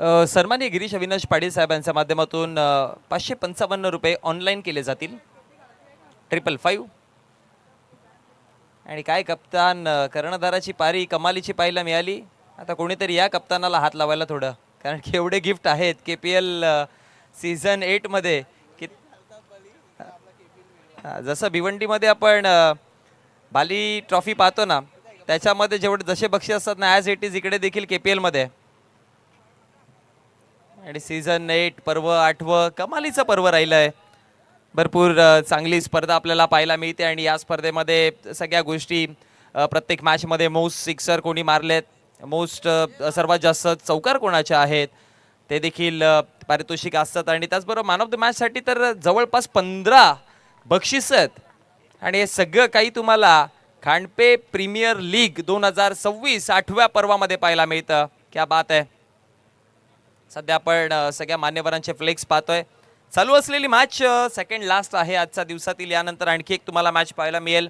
सन्माननीय गिरीश अविनाश पाटील साहेबांच्या माध्यमातून 555 रुपये ऑनलाईन केले जातील. 555. आणि काय कप्तान, कर्णधाराची पारी कमालीची पाहायला मिळाली. आता कोणीतरी या कप्तानाला हात लावायला थोडं, कारण की एवढे गिफ्ट आहेत KPL सीझन 8 मध्ये की जसं भिवंडीमध्ये आपण बाली ट्रॉफी पाहतो ना, त्याच्यामध्ये जेवढे जसे बक्षीस असतात ना, ॲज इट इज इकडे देखील KPL मध्ये. आणि सीझन 8 पर्व 8वं कमालीचं पर्व राहिलं आहे. भरपूर चांगली स्पर्धा आपल्याला पाहायला मिळते आणि या स्पर्धेमध्ये सगळ्या गोष्टी, प्रत्येक मॅचमध्ये मोस्ट सिक्सर कोणी मारलेत, मोस्ट सर्वात जास्त चौकार कोणाचे आहेत ते देखील पारितोषिक असतात. आणि त्याचबरोबर मॅन ऑफ द मॅचसाठी तर जवळपास 15 बक्षीस आहेत. आणि हे सगळं काही तुम्हाला खांडपे प्रीमियर लीग 2026 8व्या पर्वामध्ये पाहायला मिळतं. क्या बात आहे. सध्या आपण सगळ्या मान्यवरांचे फ्लेक्स पाहतोय. चालू असलेली मॅच सेकंड लास्ट आहे आजच्या दिवसातील. यानंतर आणखी एक तुम्हाला मॅच पाहायला मिळेल.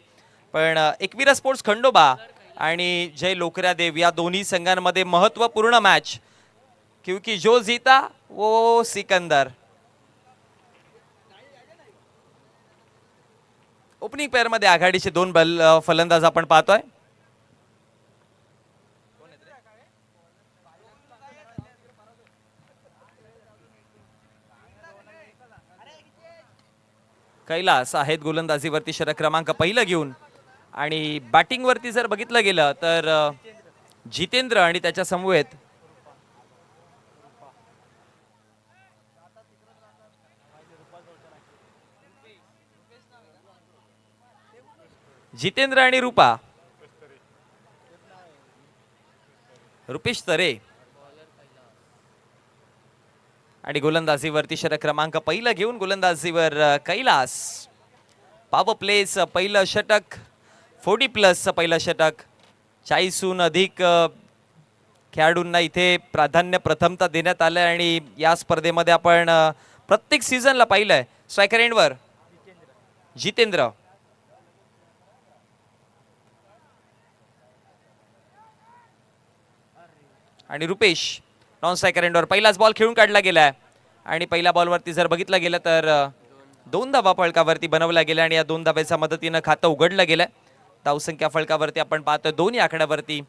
पण एकविरा स्पोर्ट्स खंडोबा आणि जय लोकऱ्या देव या दोन्ही संघांमध्ये महत्त्वपूर्ण मॅच, क्योंकि जो जीता वो सिकंदर. ओपनिंग पेअर मध्ये आघाडीचे दोन फलंदाज आपण पाहतोय. कैलास आहेत गोलंदाजीवरती षटक क्रमांक पहिलं घेऊन. आणि बॅटिंग वरती जर बघितलं गेलं तर जितेंद्र आणि त्याच्या समवेत जितेंद्र आणि रुपेश तरे. आणि गोलंदाजीवरती षटक क्रमांक पहिलं घेऊन गोलंदाजीवर कैलास. पॉवर प्लेस पहिलं षटक, 40+ पहिलं षटक. 40हून अधिक खेळाडूंना इथे प्राधान्य प्रथमता देण्यात आलं. आणि या स्पर्धेमध्ये आपण प्रत्येक सीझनला पाहिलंय स्ट्रायकर एंडवर जितेंद्र. आणि रुपेश नॉन स्ट्रायकर एंडवर पहिलाच बॉल खेळून काढला गेलाय. आणि पहिल्या बॉलवरती जर बघितलं गेलं तर 2 धावा फलकावरती बनवल्या गेल्या. आणि या 2 धाब्याच्या मदतीनं खातं उघडलं गेलंय. धावसंख्या फलकावरती आपण पाहतोय दोन्ही आकड्यावरती.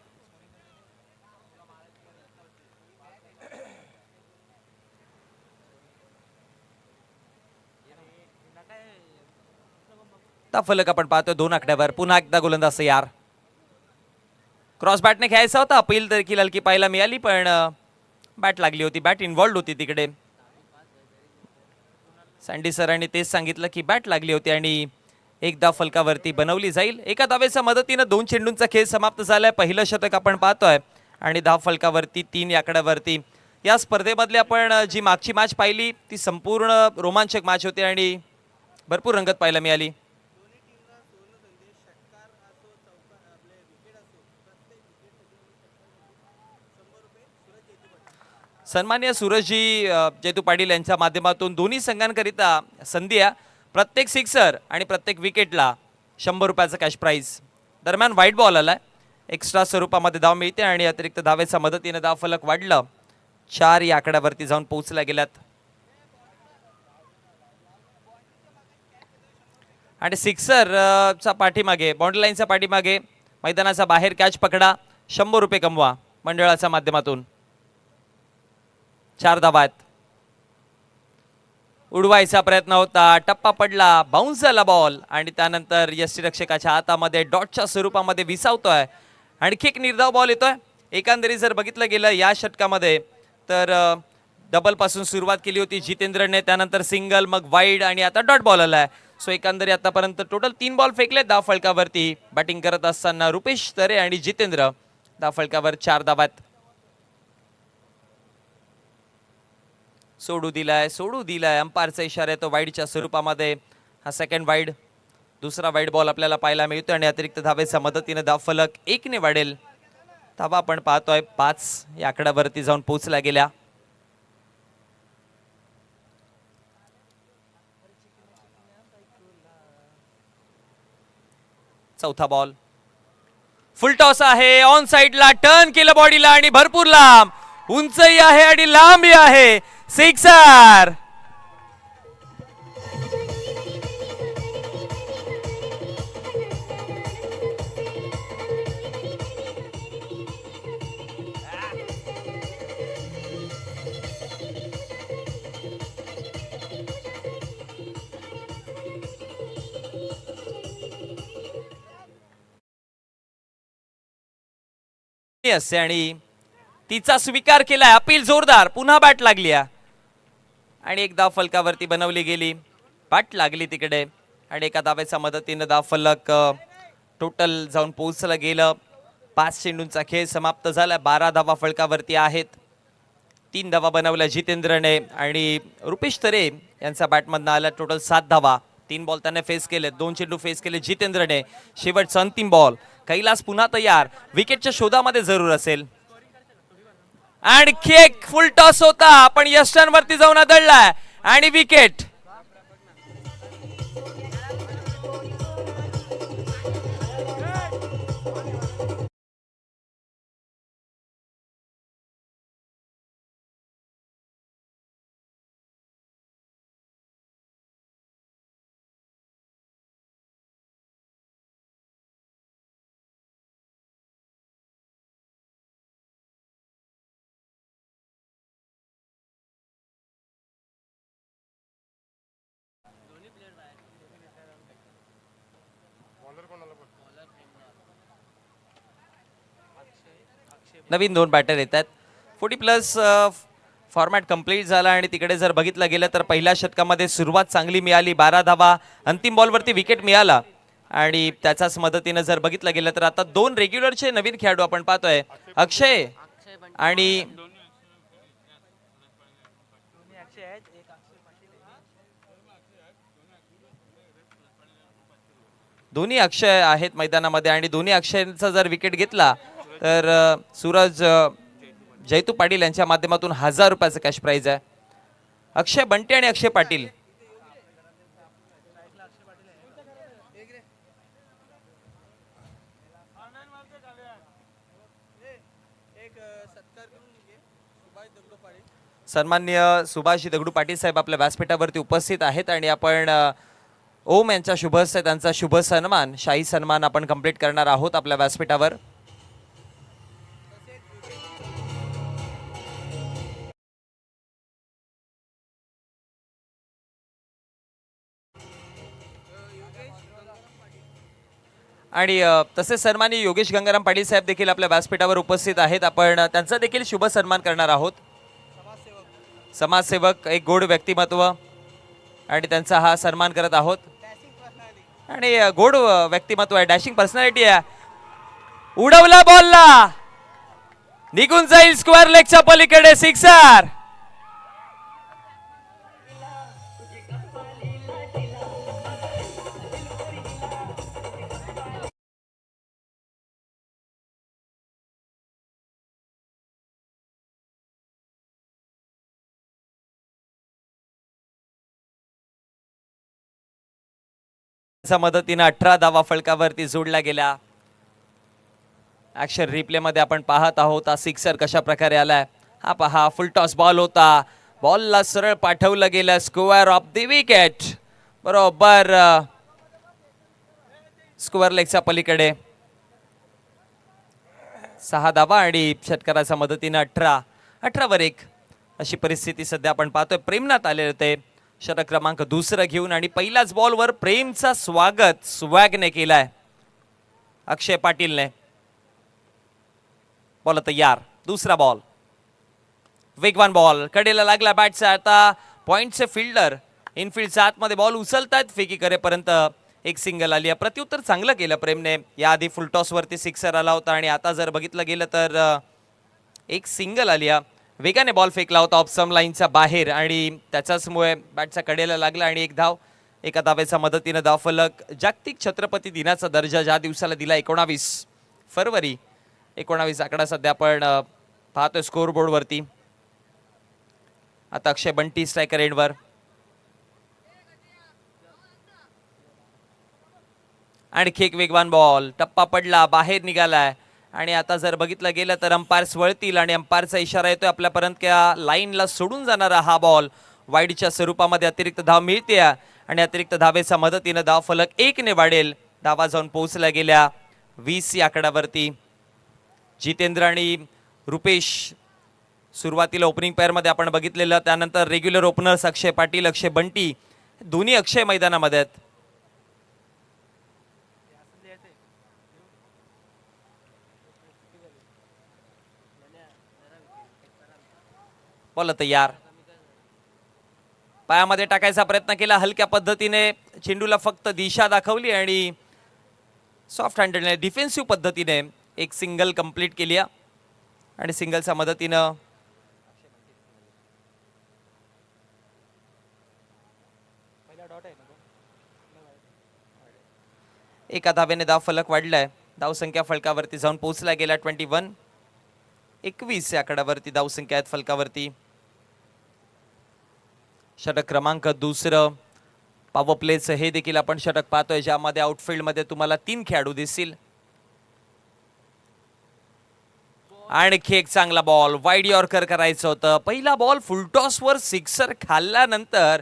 फलक आपण पाहतोय 2 आकड्यावर. पुन्हा एकदा गोलंदाज तयार. क्रॉस बॅटने खेळायचा होता. अपील देखील हलकी पाहायला मिळाली, पण बॅट लागली होती, बॅट इन्व्हॉल्ड होती तिकडे. सँडी सरांनी तेच सांगितलं की बॅट लागली होती आणि एकदा फलकावरती बनवली जाईल. एका धावेच्या मदतीनं 2 चेंडूंचा खेळ समाप्त झालाय. पहिलं षटक आपण पाहतोय आणि धाव फलकावरती 3 आकड्यावरती. या स्पर्धेमधली आपण जी मागची मॅच पाहिली ती संपूर्ण रोमांचक मॅच होती आणि भरपूर रंगत पाहायला मिळाली. सन्मान्य सूरजजी जयतू पाटील यांच्या माध्यमातून दोन्ही संघांकरिता संधी आहे. प्रत्येक सिक्सर आणि प्रत्येक विकेटला 100 रुपयाचा कॅश प्राइज. दरम्यान व्हाईट बॉल आलाय. एक्स्ट्रा स्वरूपामध्ये धाव मिळते आणि अतिरिक्त धावेच्या मदतीने धाव फलक वाढलं. 4 या आकड्यावरती जाऊन पोहोचल्या गेल्यात. आणि सिक्सरचा पाठीमागे, बाउंड्री लाईनच्या पाठीमागे मैदानाच्या बाहेर कॅच पकडा, 100 रुपये कमवा मंडळाच्या माध्यमातून. 4 धावा आहेत. उडवायचा प्रयत्न होता, टप्पा पडला, बाउन्स झाला बॉल आणि त्यानंतर यष्टीरक्षकाच्या हातामध्ये डॉटच्या स्वरूपामध्ये विसावतोय. आणखी एक निर्धाव बॉल येतोय. एकंदरीत जर बघितलं गेलं या षटकामध्ये तर डबल पासून सुरुवात केली होती जितेंद्रने, त्यानंतर सिंगल, मग वाईड आणि आता डॉट बॉल आलाय. सो एकंदरीत आतापर्यंत टोटल 3 बॉल फेकले धाव फलकावरती. बॅटिंग करत असताना रुपेश तरे आणि जितेंद्र. धाव फलकावर 4 धावात. सोडू दिलाय अंपायरचा इशारा आहे तो वाईडच्या स्वरूपामध्ये. हा सेकंड वाईड, दुसरा वाईड बॉल आपल्याला पाहायला मिळतोय आणि अतिरिक्त धावेच्या मदतीने धाव फलक 1 ने वाढेल. धावा आपण पाहतोय 5 या आकड्यावरती जाऊन पोहोचल्या गेल्या. चौथा बॉल, फुल टॉस आहे, ऑन साइडला टर्न केलं बॉडीला आणि भरपूर लांब उंचही आहे आणि लांबी आहे. सिक्सर. असते आणि तिचा स्वीकार केलाय. अपील जोरदार. पुन्हा बॅट लागली आणि एक धाव फलकावरती बनवली गेली. बॅट लागली तिकडे आणि एका धावेच्या मदतीने धाव फलक टोटल जाऊन पोहोचलं गेलं. 5 चेंडूंचा खेळ समाप्त झाला. 12 धावा फलकावरती आहेत. 3 धावा बनवल्या जितेंद्रने आणि रुपेश तरे यांचा बॅटमधनं आला टोटल 7 धावा. 3 बॉल त्याने फेस केले. 2 चेंडू फेस केले जितेंद्रने. शेवटचा अंतिम बॉल. कैलास पुन्हा तयार. विकेटच्या शोधामध्ये जरूर असेल. आणखी एक फुल टॉस होता पण यष्टांवरती जाऊन आदळलाय आणि विकेट. नवीन 2 बॅटर येतात. 40+ फॉर्मॅट कंप्लीट झाला आणि तिकडे जर बघितलं गेलं तर पहिल्या षटकामध्ये सुरुवात चांगली मिळाली. 12 धावा. अंतिम बॉलवरती विकेट मिळाला आणि त्याच्याच मदतीने जर बघितलं गेलं तर आता 2 रेग्युलरचे नवीन खेळाडू आपण पाहतोय. अक्षय आणि दोन्ही अक्षय आहेत मैदानामध्ये आणि दोन्ही अक्षयचा जर विकेट घेतला तर सूरज जयतू पाटील यांच्या माध्यमातून 1000 रुपयाचं कॅश प्राइज आहे. अक्षय बंटे आणि अक्षय पाटील. सन्माननीय सुभाषजी दगडू पाटील साहेब आपल्या व्यासपीठावरती उपस्थित आहेत आणि आपण ओम यांच्या शुभ हस्ते त्यांचा शुभ सन्मान शाही सन्मान आपण कंप्लीट करणार आहोत आपल्या व्यासपीठावर. आणि तसेच सन्माननीय योगेश गंगाराम पाटील साहेब देखील आपल्या व्यासपीठावर उपस्थित आहेत. आपण त्यांचा देखील शुभ सन्मान करणार आहोत. समाजसेवक, एक गोड व्यक्तिमत्व आणि त्यांचा हा सन्मान करत आहोत. आणि गोड व्यक्तिमत्व आहे, डॅशिंग पर्सनॅलिटी आहे. उडवला बॉलला, निघून जाईल स्क्वेअर लेगच्या पलीकडे. सिक्सर. मदतीने 18 धावा फलकावरती जोडल्या गेल्या. ऍक्शन रिप्ले मध्ये आपण पाहत आहोत हा सिक्सर कशा प्रकारे आलाय. हा पहा, फुल टॉस बॉल होता. बॉलला सरळ पाठवलं गेलं स्क्वेअर ऑफ द विकेट. बरोबर स्क्वेअर लेगच्या पलीकडे. 6 धावा आणि षटकाराच्या मदतीने 18 वर 1 अशी परिस्थिती सध्या आपण पाहतोय. प्रेमनाथ आले होते षटक क्रमांक 2 घेऊन आणि पहिल्याच बॉलवर प्रेमचा स्वागत स्वॅगने केलाय अक्षय पाटीलने. बॉल तयार. दुसरा बॉल, वेगवान बॉल कडेला लागला बॅटचा. आता पॉइंटचे फिल्डर इनफिल्डच्या आतमध्ये बॉल उचलतात. फेकी करेपर्यंत एक सिंगल आली. प्रत्युत्तर चांगलं केलं प्रेमने. याआधी फुलटॉस वरती सिक्सर आला होता आणि आता जर बघितलं गेलं तर एक सिंगल आली. वेगाने बॉल फेकला होता ऑफसम लाईनच्या बाहेर आणि त्याच्याचमुळे बॅटच्या कडेला लागला आणि एक धाव. एका धावेच्या मदतीने धावफलक जागतिक छत्रपती दिनाचा दर्जा ज्या दिवसाला दिला 19 फरवरी 19 आकडा सध्या आपण पाहतोय स्कोर बोर्ड वरती. आता अक्षय बंटी स्ट्रायकर एंडवर. आणखी एक वेगवान बॉल, टप्पा पडला, बाहेर निघालाय आणि आता जर बघितलं गेलं तर अंपायर्स वळतील आणि अंपायरचा इशारा येतोय आपल्यापर्यंत की लाईनला सोडून जाणारा हा बॉल वाईडच्या स्वरूपामध्ये अतिरिक्त धाव मिळते आणि अतिरिक्त धावेच्या मदतीनं धाव फलक 1 ने वाढेल. धावा जाऊन पोहोचल्या गेल्या 20 या आकड्यावरती. जितेंद्र आणि रुपेश सुरुवातीला ओपनिंग पेअरमध्ये आपण बघितलेलं, त्यानंतर रेग्युलर ओपनर्स अक्षय पाटील, अक्षय बंटी दोन्ही अक्षय मैदानामध्ये आहेत. बॉल तयार, पायामध्ये टाकायचा प्रयत्न केला, हलक्या पद्धतीने चेंडूला फक्त दिशा दाखवली आणि सॉफ्ट हँडेडने डिफेन्सिव्ह पद्धतीने एक सिंगल कंप्लीट केली आणि सिंगलच्या मदतीनं एका धावेने धाव फलक वाढलाय. धावसंख्या फलकावरती जाऊन पोहोचला गेला 21. 21 या आकड्यावरती धावसंख्या आहेत फलकावरती. षटक क्रमांक दुसरं पॉवर प्लेचं हे देखील आपण षटक पाहतोय, ज्यामध्ये आउटफील्ड मध्ये तुम्हाला 3 खेळाडू दिसतील. आणखी एक चांगला बॉल, वाईड यॉर्कर करायचं होतं. पहिला बॉल फुलटॉस वर सिक्सर खाल्ल्यानंतर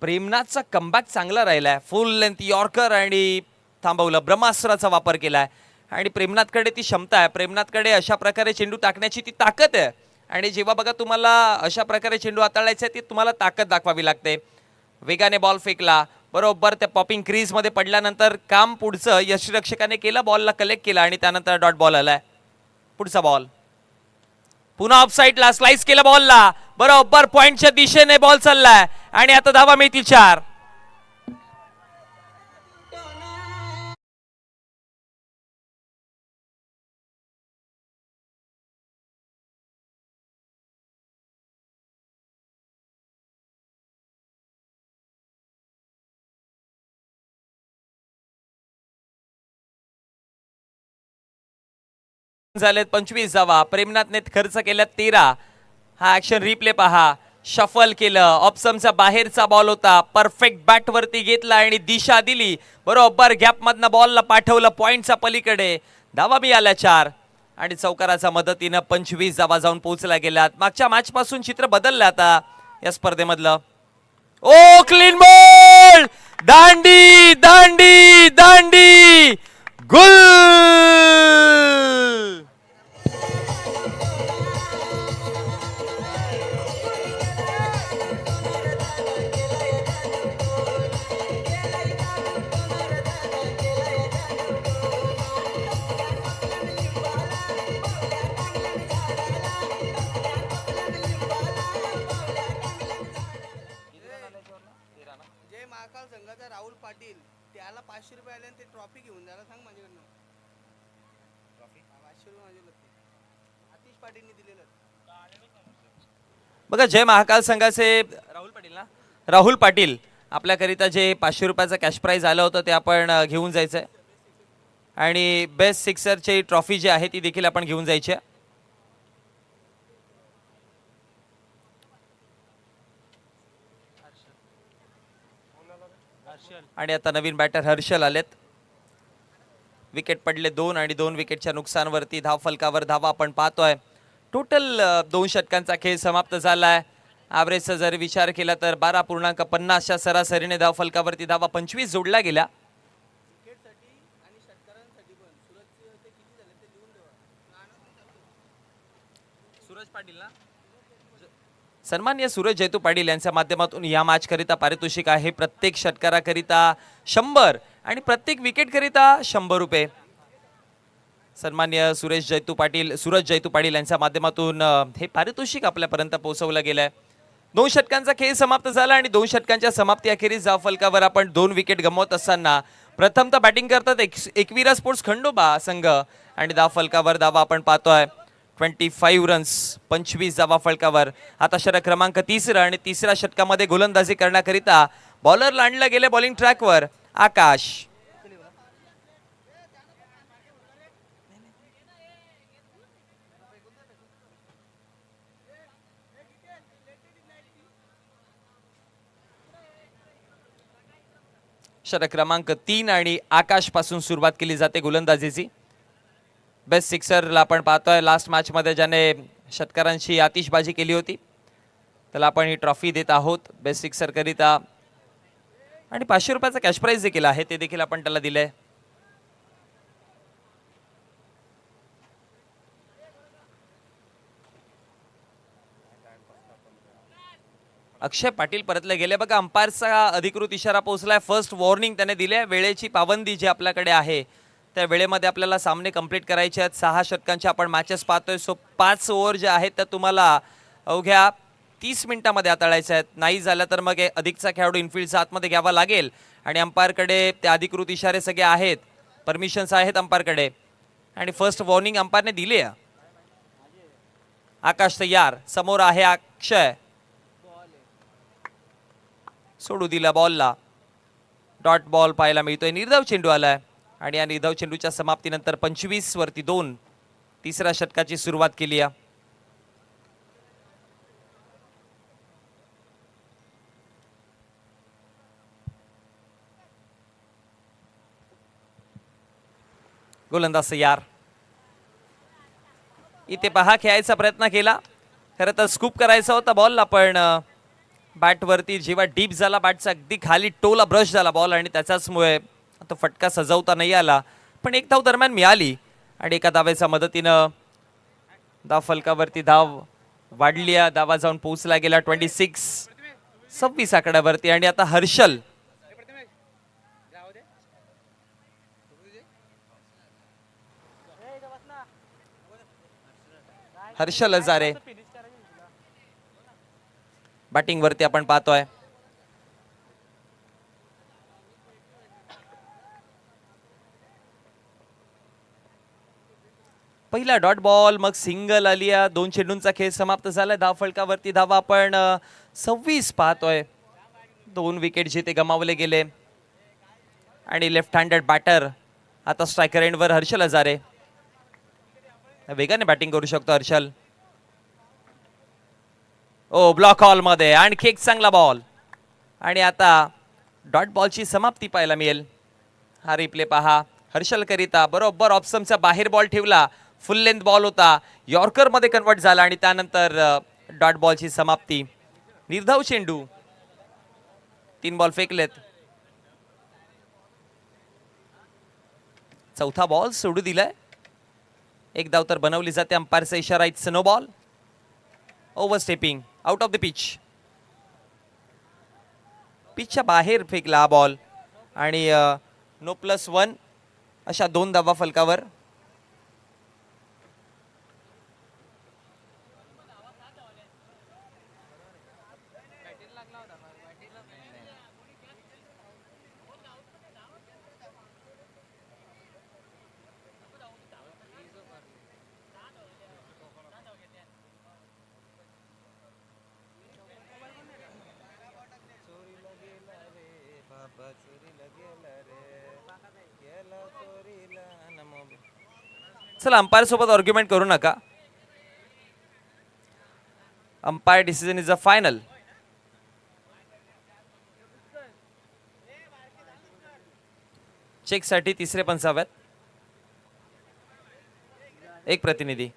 प्रेमनाथचा कमबॅक चांगला राहिलाय. फुल लेंथ यॉर्कर आणि थांबवलं, ब्रह्मास्त्राचा वापर केलाय आणि प्रेमनाथकडे ती क्षमता आहे. प्रेमनाथकडे अशा प्रकारे चेंडू टाकण्याची ती ताकद आहे आणि जेव्हा बघा तुम्हाला अशा प्रकारे चेंडू हाताळायचा आहे, ती तुम्हाला ताकद दाखवावी लागते. वेगाने बॉल फेकला, बरोबर त्या पॉपिंग क्रीज मध्ये पडल्यानंतर काम पुढचं यष्टिरक्षकाने केलं, बॉलला कलेक्ट केला आणि त्यानंतर डॉट बॉल आलाय. पुढचा बॉल पुन्हा ऑफसाईडला स्लाइस केला बॉलला, बरोबर पॉइंटच्या दिशेने बॉल चाललाय आणि आता धावा मिळतील 4. झालेत 25 धावा. प्रेमनाथने खर्च केल्या 13. हा ऍक्शन रिप्ले पहा. शफल केलं, ऑप्शनचा बाहेरचा बॉल होता, परफेक्ट बॅट वरती घेतला आणि दिशा दिली, बरोबर गॅप मधनं बॉलला पाठवलं पॉइंटच्या पलीकडे. धावा मिळाल्या 4 आणि चौकाराच्या मदतीनं 25 धावा जाऊन पोहोचल्या गेल्यात. मागच्या मॅच पासून चित्र बदललं आता या स्पर्धेमधलं. ओ क्लीन बॉल, दांडी दांडी दांडी, गुल. राहुल पाटील त्याला 500 रुपये आले ते ट्रॉफी घेऊन जायला सांग माझ्याकडनं. ट्रॉफी 500 रुपये माझे लागते, आतिश पाटीलने दिलेलं. बघा जय महाकाल संघाचे राहुल पाटील ना, राहुल पाटील आपल्याकरिता जे 500 रुपयाचं कॅश प्राइज आलं होतं ते आपण घेऊन जायचंय आणि बेस्ट सिक्सरची ट्रॉफी जी आहे ती देखील आपण घेऊन जायची आहे. आणि आता नवीन बॅटर हर्षल आलेत. विकेट पडले 2 आणि 2 विकेटच्या नुकसानवरती धाव फलकावर धावा आपण पाहतोय. टोटल 2 षटकांचा खेळ समाप्त झालाय. ॲव्हरेजचा जर विचार केला तर 12.50 च्या सरासरीने धाव फलकावरती धावा 25 जोडल्या गेल्या. सूरज पाटील ना, सन्माननीय सूरज जैतू पाटील यांच्या माध्यमातून या मॅच करिता पारितोषिक आहे प्रत्येक षटकाराकरिता 100 आणि प्रत्येक विकेट करिता 100 रुपये. सन्माननीय सूरज जैतू पाटील यांच्या माध्यमातून हे पारितोषिक आपल्यापर्यंत पोहोचवलं गेलंय. 2 षटकांचा खेळ समाप्त झाला आणि 2 षटकांच्या समाप्ती अखेरीस धाव फलकावर आपण 2 विकेट गमावत असताना प्रथमतः बॅटिंग करतात एकविरा स्पोर्ट्स खंडोबा संघ आणि धाव फलकावर धावा आपण पाहतोय 25 रन्स, 25 धावा फलकावर. आता षटक क्रमांक 3 आणि 3ऱ्या षटकामध्ये गोलंदाजी करण्याकरिता बॉलरला आणलं गेले बॉलिंग ट्रॅकवर आकाश. षटक क्रमांक 3 आणि आकाश पासून सुरुवात केली जाते गोलंदाजीची. बेस्ट सिक्सरला आपण पाहतोय लास्ट मॅच मध्ये ज्याने षटकारांची आतिषबाजी केली होती त्याला आपण ही ट्रॉफी देत आहोत बेस्ट सिक्सर करिता आणि 500 रुपयाचा कॅश प्राइज देखील आहे ते देखील आपण त्याला दिलंय. अक्षय पाटील परतले गेले बघा. अंपायरचा अधिकृत इशारा पोहोचलाय. फर्स्ट वॉर्निंग त्याने दिली. वेळेची पाबंदी जी आपल्याकडे आहे त्या वेळेमध्ये आपल्याला सामने कंप्लीट करायचे आहेत. 6 षटकांचे आपण मॅचेस पाहतोय. सो 5 ओव्हर जे आहेत त्या तुम्हाला अवघ्या 30 मिनिटांमध्ये हाताळायचे आहेत. नाही झालं तर मग अधिकचा खेळाडू इनफिल्डच्या आतमध्ये घ्यावा लागेल आणि अंपायरकडे ते अधिकृत इशारे सगळे आहेत. परमिशन्स आहेत अंपायरकडे आणि फर्स्ट वॉर्निंग अंपायरने दिली आहे. आकाश तयार. समोर आहे अक्षय. सोडू दिला बॉलला. डॉट बॉल पाहायला मिळतोय. निर्धाव चेंडू आलाय आणि या निर्धाव चेंडूच्या समाप्तीनंतर 25 वरती 2 तिसऱ्या षटकाची सुरुवात केली आहे. गोलंदाज तयार. इथे पहा खेळायचा प्रयत्न केला. खरं तर स्कूप करायचा होता बॉलला पण बॅट वरती जेव्हा डीप झाला बॅटचा अगदी खाली टोला ब्रश झाला बॉल आणि त्याच्याचमुळे तो फटका सजवता नाही आला. पण एक धाव दरम्यान मिळाली आणि एका धावेच्या मदतीनं धाव फलकावरती धाव वाढली. धावा जाऊन पोहोचला गेला 26 आकड्यावरती आणि आता हर्षल हर्षल हजारे बॅटिंग वरती आपण पाहतोय. पहिला डॉट बॉल मग सिंगल आली. 2 चेंडूंचा खेळ समाप्त झालाय. धाव फलकावरती धावा आपण 26 पाहतोय. 2 विकेट जिथे गमावले गेले आणि लेफ्ट हँडेड बॅटर आता स्ट्रायकर एंडवर हर्षल हजारे. वेगाने बॅटिंग करू शकतो हर्षल. ओ ब्लॉक हॉल मध्ये आणखी एक चांगला बॉल आणि आता डॉट बॉलची समाप्ती पाहायला मिळेल. हा रिप्ले पहा. हर्षल करिता बरोबर ऑप्शनच्या बाहेर बॉल ठेवला. फुल लेंथ बॉल होता. यॉर्कर मध्ये कन्वर्ट झाला आणि त्यानंतर डॉट बॉलची समाप्ती. निर्धाव चेंडू. 3 बॉल फेकलेत. चौथा बॉल सोडू दिलाय. एक धाव तर बनवली जाते. अंपायरचा इशारा it's no ball. Over stepping out of the pitch. पिचच्या बाहेर फेकला हा बॉल आणि नो +1 अशा 2 धावा फलकावर. चला अंपायर सोबत आर्ग्युमेंट करू नका. Umpire decision is a final. Check साठी तिसरे पंच हवेत. एक प्रतिनिधी.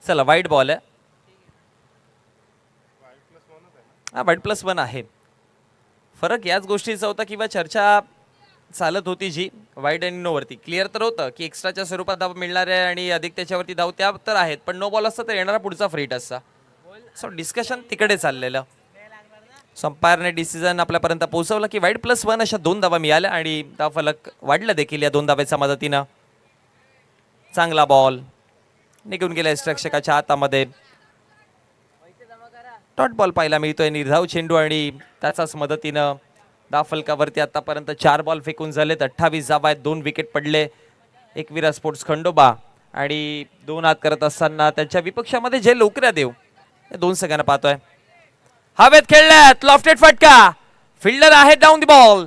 चला वाईट बॉल आहे. हा वाईट +1 आहे. फरक याच गोष्टीचा होता किंवा चर्चा चालत होती जी वाईड आणि नो वरती. क्लिअर तर होतं की एक्स्ट्राच्या स्वरूपात धाव मिळणार आहे आणि अधिक त्याच्यावरती धाव त्या तर आहेत, पण नो बॉल असता तर येणारा पुढचा फ्री टचचा. सो डिस्कशन तिकडे चाललेलं. अंपायरने डिसिजन आपल्यापर्यंत पोहोचवलं की वाईड +1 अशा 2 धावा मिळाल्या आणि धाव फलक वाढला देखील या 2 धाव्याच्या मदतीनं. चांगला बॉल निघून गेला रक्षकाच्या हातामध्ये. डॉट बॉल पाहायला मिळतोय. निर्धाव चेंडू आणि त्याचाच मदतीनं धाव फलकावरती आतापर्यंत 4 बॉल फेकून झालेत. 28 धावा आहेत. 2 विकेट पडले. एकविरा स्पोर्ट्स खंडोबा आणि 2 हात करत असताना त्यांच्या विपक्षामध्ये जे लोकऱ्या देव या 2 सगळ्यांना पाहतोय. हवेत खेळल्यात लॉफ्टेड फटका. फिल्डर आहे डाऊन द बॉल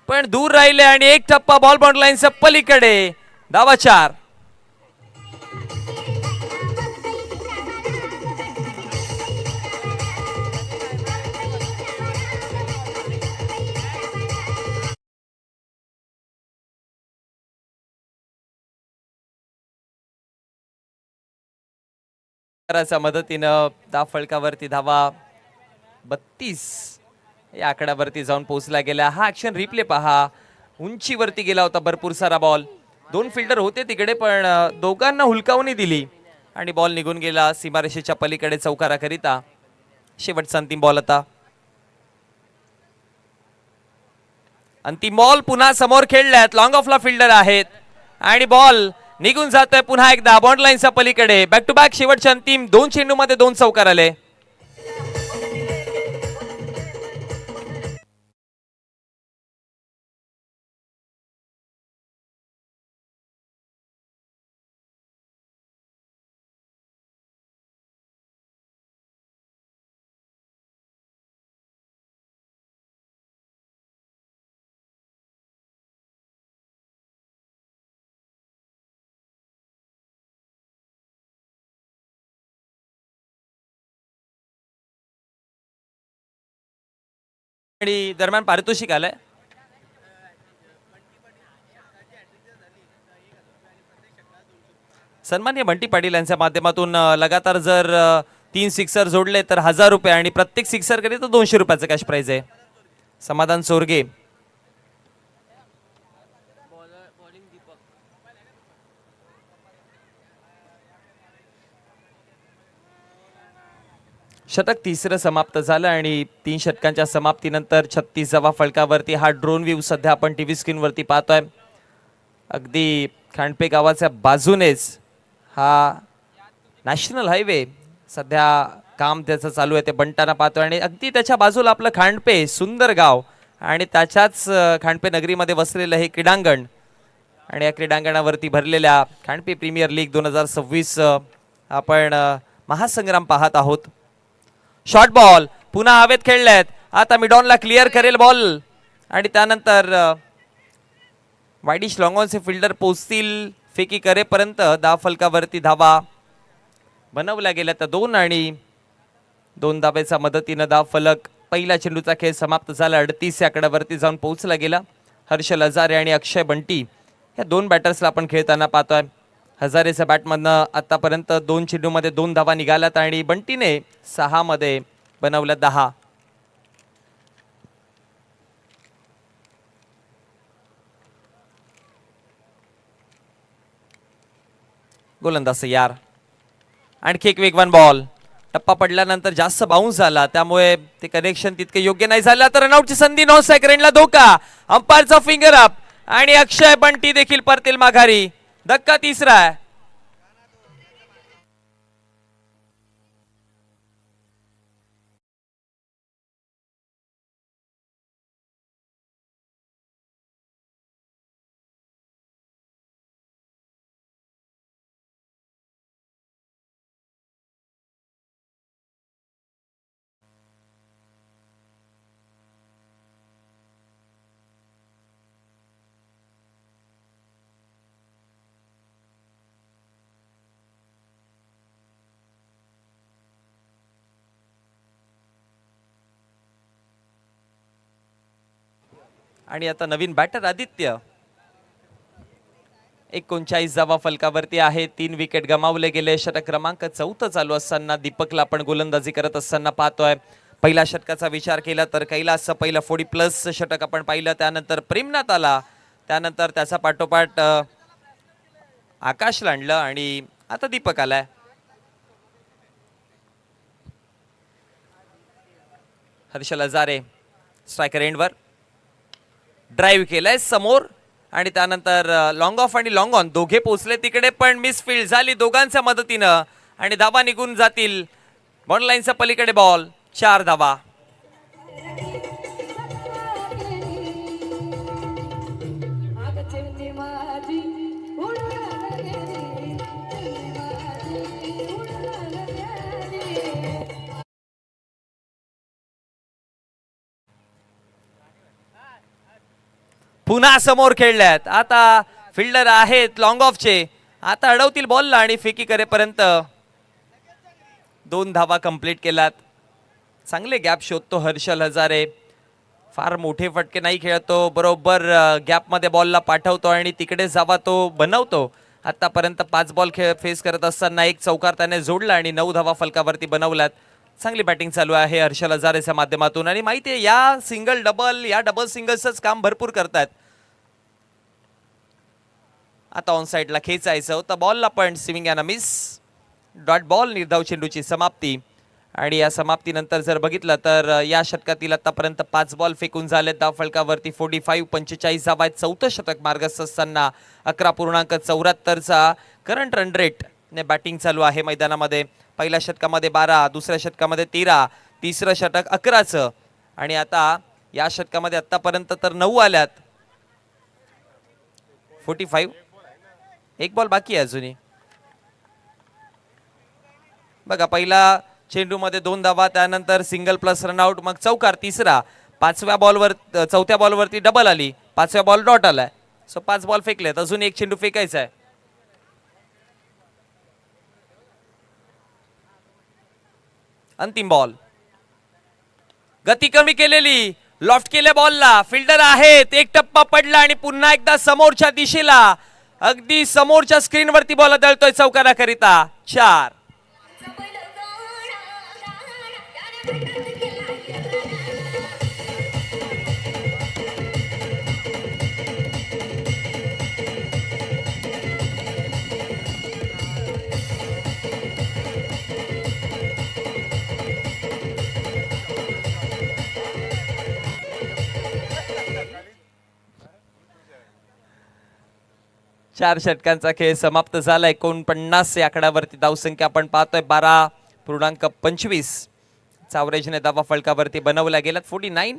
पण दूर राहिले आणि एक टप्पा बॉल बाउंड लाईनच्या पलीकडे. धावा 4. मदतीनं धाव फलकावरती धावा 32 या आकड्यावरती जाऊन पोहोचला गेला. हा ऍक्शन रिप्ले पहा. उंचीवरती गेला होता भरपूर सारा बॉल. 2 फिल्डर होते तिकडे पण दोघांना हुलकावणी दिली आणि बॉल निघून गेला सीमारेषेच्या पलीकडे चौकाराकरिता. शेवटचा अंतिम बॉल आता. अंतिम बॉल पुन्हा समोर खेळल्यात. लॉंग ऑफला फिल्डर आहेत आणि बॉल निघून जातोय पुन्हा एकदा बॉन्ड लाईनच्या पलीकडे. बॅक टू बॅक शेवटच्या अंतिम 2 चेंडूमध्ये 2 चौकार आले. आणि दरम्यान पारितोषिक आलंय. सन्मान्य बंटी पाटील यांच्या माध्यमातून लगातार जर 3 सिक्सर जोडले तर 1000 रुपये आणि प्रत्येक सिक्सर करिता 200 रुपयाचं कॅश प्राइज आहे. समाधान सोरगे षटक 3रं समाप्त झालं आणि 3 षटकांच्या समाप्तीनंतर 36 धावा फलकावरती. हा ड्रोन व्ह्यू सध्या आपण टीव्ही स्क्रीनवरती पाहतोय. अगदी खांडपे गावाच्या बाजूनेच हा नॅशनल हायवे सध्या काम त्याचं चालू आहे ते बंटाना पाहतोय आणि अगदी त्याच्या बाजूला आपलं खांडपे सुंदर गाव आणि त्याच्याच खांडपे नगरीमध्ये वसलेलं हे क्रीडांगण आणि या क्रीडांगणावरती भरलेल्या खांडपे प्रीमियर लीग 2026 आपण महासंग्राम पाहत आहोत. शॉर्ट बॉल पुन्हा हवेत खेळल्यात. आता मिडॉनला क्लिअर करेल बॉल आणि त्यानंतर वाईडिश लॉंगॉनचे फिल्डर पोचतील फेकी करेपर्यंत धाव फलकावरती धावा बनवल्या गेल्या तर 2 आणि 2 धावेच्या मदतीनं धाव फलक पहिला चेंडूचा खेळ समाप्त झाला. 38 या आकड्यावरती जाऊन पोहोचला गेला. हर्षल हजारे आणि अक्षय बंटी या 2 बॅटर्सला आपण खेळताना पाहतोय. हजारेच्या बॅटमधनं आतापर्यंत 2 चेंडूमध्ये 2 धावा निघाल्यात आणि बंटीने 6 मध्ये बनवल्या 10. गोलंदाज यार आणखी एक वेगवान बॉल. टप्पा पडल्यानंतर जास्त बाउन्स झाला त्यामुळे ते कनेक्शन तितके योग्य नाही झालं. तर रनआउटची संधी. नॉन स्ट्राइक धोका. अंपायरचा फिंगर अप आणि अक्षय बंटी देखील परतील माघारी. धक्का 3रा आहे. आणि आता नवीन बॅटर आदित्य. 39 धावा फलकावरती आहे. 3 विकेट गमावले गेले. षटक क्रमांक 4 चालू असताना दीपकला आपण गोलंदाजी करत असताना पाहतोय. पहिल्या षटकाचा विचार केला तर कैलासचं पहिलं 40+ षटक आपण पाहिलं. त्यानंतर प्रेमनाथ आला. त्यानंतर त्याचा पाठोपाठ आकाशला आणलं आणि आता दीपक आलाय. हर्षल हजारे स्ट्रायकर एंडवर ड्राईव्ह केलंय समोर आणि त्यानंतर लॉंग ऑफ आणि लॉंग ऑन दोघे पोचले तिकडे, पण मिसफील्ड झाली दोघांच्या मदतीनं आणि धावा निघून जातील. बॉल लाईनच्या पलीकडे बॉल. 4 धावा. पुन्हा समोर खेळल्यात. आता फिल्डर आहेत लॉंग ऑफचे. आता अडवतील बॉलला आणि फेकी करेपर्यंत 2 धावा कंप्लीट केल्यात. चांगले गॅप शोधतो हर्षल हजारे. फार मोठे फटके नाही खेळतो, बरोबर गॅपमध्ये बॉलला पाठवतो आणि तिकडे जावा तो बनवतो. आतापर्यंत 5 बॉल फेस करत असताना 1 चौकार त्याने जोडला आणि 9 धावा फलकावरती बनवल्यात. चांगली बॅटिंग चालू आहे हर्षल हजारेच्या माध्यमातून आणि माहिती आहे या सिंगल डबल या डबल सिंगल्सच काम भरपूर करतात. आता ऑन साइडला खेचायचं होतं बॉलला, पण swing and miss. Dot ball. निर्धाव चेंडूची समाप्ती. आणि या समाप्तीनंतर जर बघितलं तर या षटकातील आतापर्यंत 5 बॉल फेकून झाले. धाव फलकावरती 45 45 धावा आहेत. 4थं षटक मार्गस्थ असताना 11.74चा करंट रन रेट ने बॅटिंग चालू आहे मैदानामध्ये. पहिल्या षटकामध्ये 12, दुसऱ्या षटकामध्ये 13, तिसरं षटक 11चं आणि आता या षटकामध्ये आतापर्यंत तर 9 आल्यात. 45. 1 बॉल बाकी आहे अजूनही. बघा पहिला चेंडू मध्ये 2 धावा, त्यानंतर सिंगल प्लस रनआउट, मग चौकार तिसरा. 5व्या बॉलवर 4थ्या बॉलवरती डबल आली. 5व्या बॉल डॉट आलाय. सो 5 बॉल फेकलेत. अजून 1 चेंडू फेकायचा आहे. अंतिम बॉल. गती कमी केलेली. लॉफ्ट केले बॉलला. फिल्डर आहेत. 1 टप्पा पडला आणि पुन्हा एकदा समोरच्या दिशेला अगदी समोरच्या स्क्रीनवरती बॉल आदळतोय चौकाराकरिता. 4. चार षटकांचा खेळ समाप्त झाला. 49 या आकड्यावरती धावसंख्या आपण पाहतोय. 12.25 चावरेजने धावा फलकावरती बनवल्या गेल्यात. 49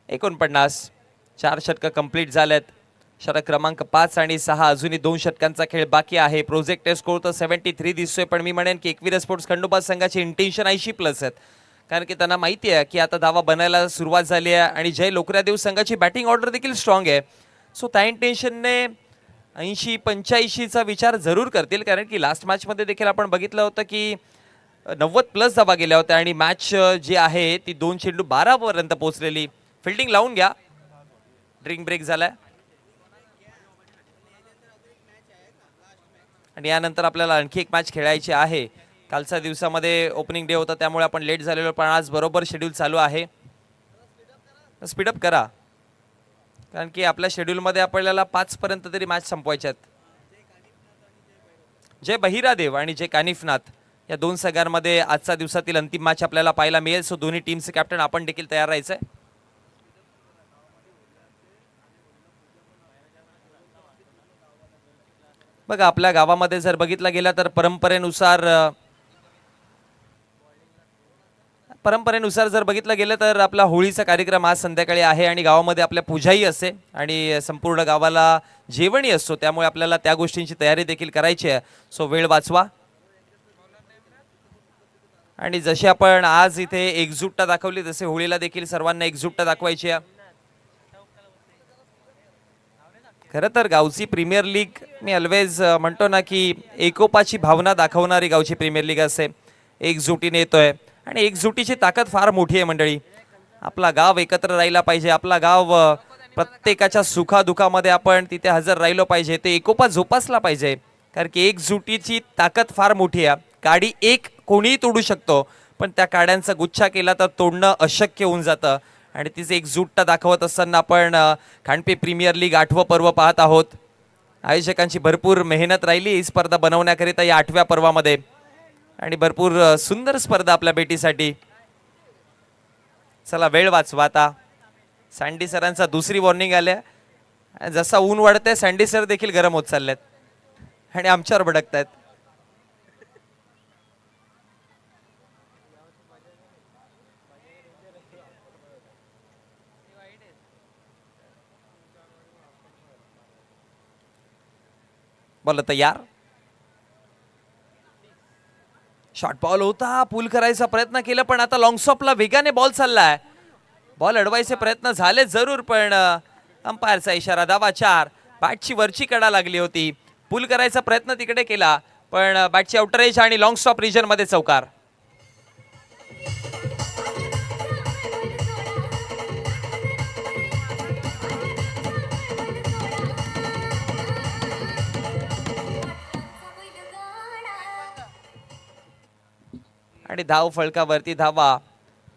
49. 4 षटक कंप्लीट झालेत. षटक क्रमांक 5 आणि 6 अजूनही 2 षटकांचा खेळ बाकी आहे. प्रोजेक्टेड स्कोर तर 73 दिसतोय, पण मी म्हणेन की एकवीर स्पोर्ट्स खंडोबा संघाची इंटेन्शन 80+ आहेत, कारण की त्यांना माहिती आहे की आता धावा बनायला सुरुवात झाली आहे आणि जय लोकरादेव संघाची बॅटिंग ऑर्डर देखील स्ट्रॉंग आहे. सो त्या इंटेन्शनने 80-85चा विचार जरूर करतील, कारण की लास्ट मॅचमध्ये देखील आपण बघितलं होतं की 90+ धावा गेल्या होत्या आणि मॅच जी आहे ती 2 चेंडू 12 पर्यंत पोहोचलेली. फिल्डिंग लावून घ्या. ड्रिंक ब्रेक झालाय आणि यानंतर आपल्याला आणखी एक मॅच खेळायची आहे. कालच्या दिवसामध्ये ओपनिंग डे होता त्यामुळे आपण लेट झालेलो, पण आज बरोबर शेड्यूल चालू आहे. स्पीडअप करा, कारण की आपल्या शेड्यूलमध्ये आपल्याला 5 पर्यंत तरी मॅच संपवायच्यात. जय बहिरादेव आणि जय कानिफनाथ या 2 संघांमध्ये आजच्या दिवसातील अंतिम मॅच आपल्याला पाहायला मिळेल. सो दोन्ही टीमचे कॅप्टन आपण देखील तयार राहायचंय. बघा आपल्या गावामध्ये जर बघितलं गेलं तर परंपरेनुसार जर बघितलं गेलं तर आपला होळीचा कार्यक्रम आज संध्याकाळी आहे आणि गावामध्ये आपल्या पूजाही असते आणि संपूर्ण गावाला जेवणही असतो, त्यामुळे आपल्याला त्या गोष्टींची तयारी देखील करायची आहे. सो वेळ वाचवा आणि जशी आपण आज इथे एकजुटता दाखवली तसे होळीला देखील सर्वांना एकजुटता दाखवायची आहे. खरं तर गावची प्रीमियर लीग मी ऑलवेज म्हणतो ना की एकोपाची भावना दाखवणारी गावची प्रीमियर लीग असते. एकजुटीने येतोय आणि एकजुटीची ताकद फार मोठी आहे मंडळी. आपला गाव एकत्र राहिला पाहिजे. आपला गाव प्रत्येकाच्या सुखादुखामध्ये आपण तिथे हजर राहिलो पाहिजे, ते एकोपा जोपासला पाहिजे. कारण की एकजुटीची ताकद फार मोठी आहे. काडी एक कोणीही तोडू शकतो, पण त्या काड्यांचा गुच्छा केला तर तोडणं अशक्य होऊन जातं. आणि तीच एकजूटता दाखवत असताना आपण खांडपे प्रीमियर लीग 8वं पर्व पाहत आहोत. आयोजकांची भरपूर मेहनत राहिली ही स्पर्धा बनवण्याकरिता या 8व्या पर्वामध्ये, आणि भरपूर सुंदर स्पर्धा आपल्या बेटीसाठी. चला वेळ वाचवा आता. सँडी सरांचा दुसरी वॉर्निंग आल्या. जसा ऊन वाढतंय सँडी सर देखील गरम होत चाललेत आणि आमच्यावर भडकतायत. बोला तयार. शॉर्ट बॉल होता, पुल करायचा प्रयत्न केला, पण आता लॉंग स्टॉपला वेगाने बॉल चाललाय. बॉल अडवायचे प्रयत्न झाले जरूर, पण अंपायरचा इशारा. धावा 4. बॅटची वरची कडा लागली होती. पुल करायचा प्रयत्न तिकडे केला, पण बॅटची आउटर एज आणि लॉंग स्टॉप रिजन मध्ये चौकार. आणि धाव फळकावरती धावा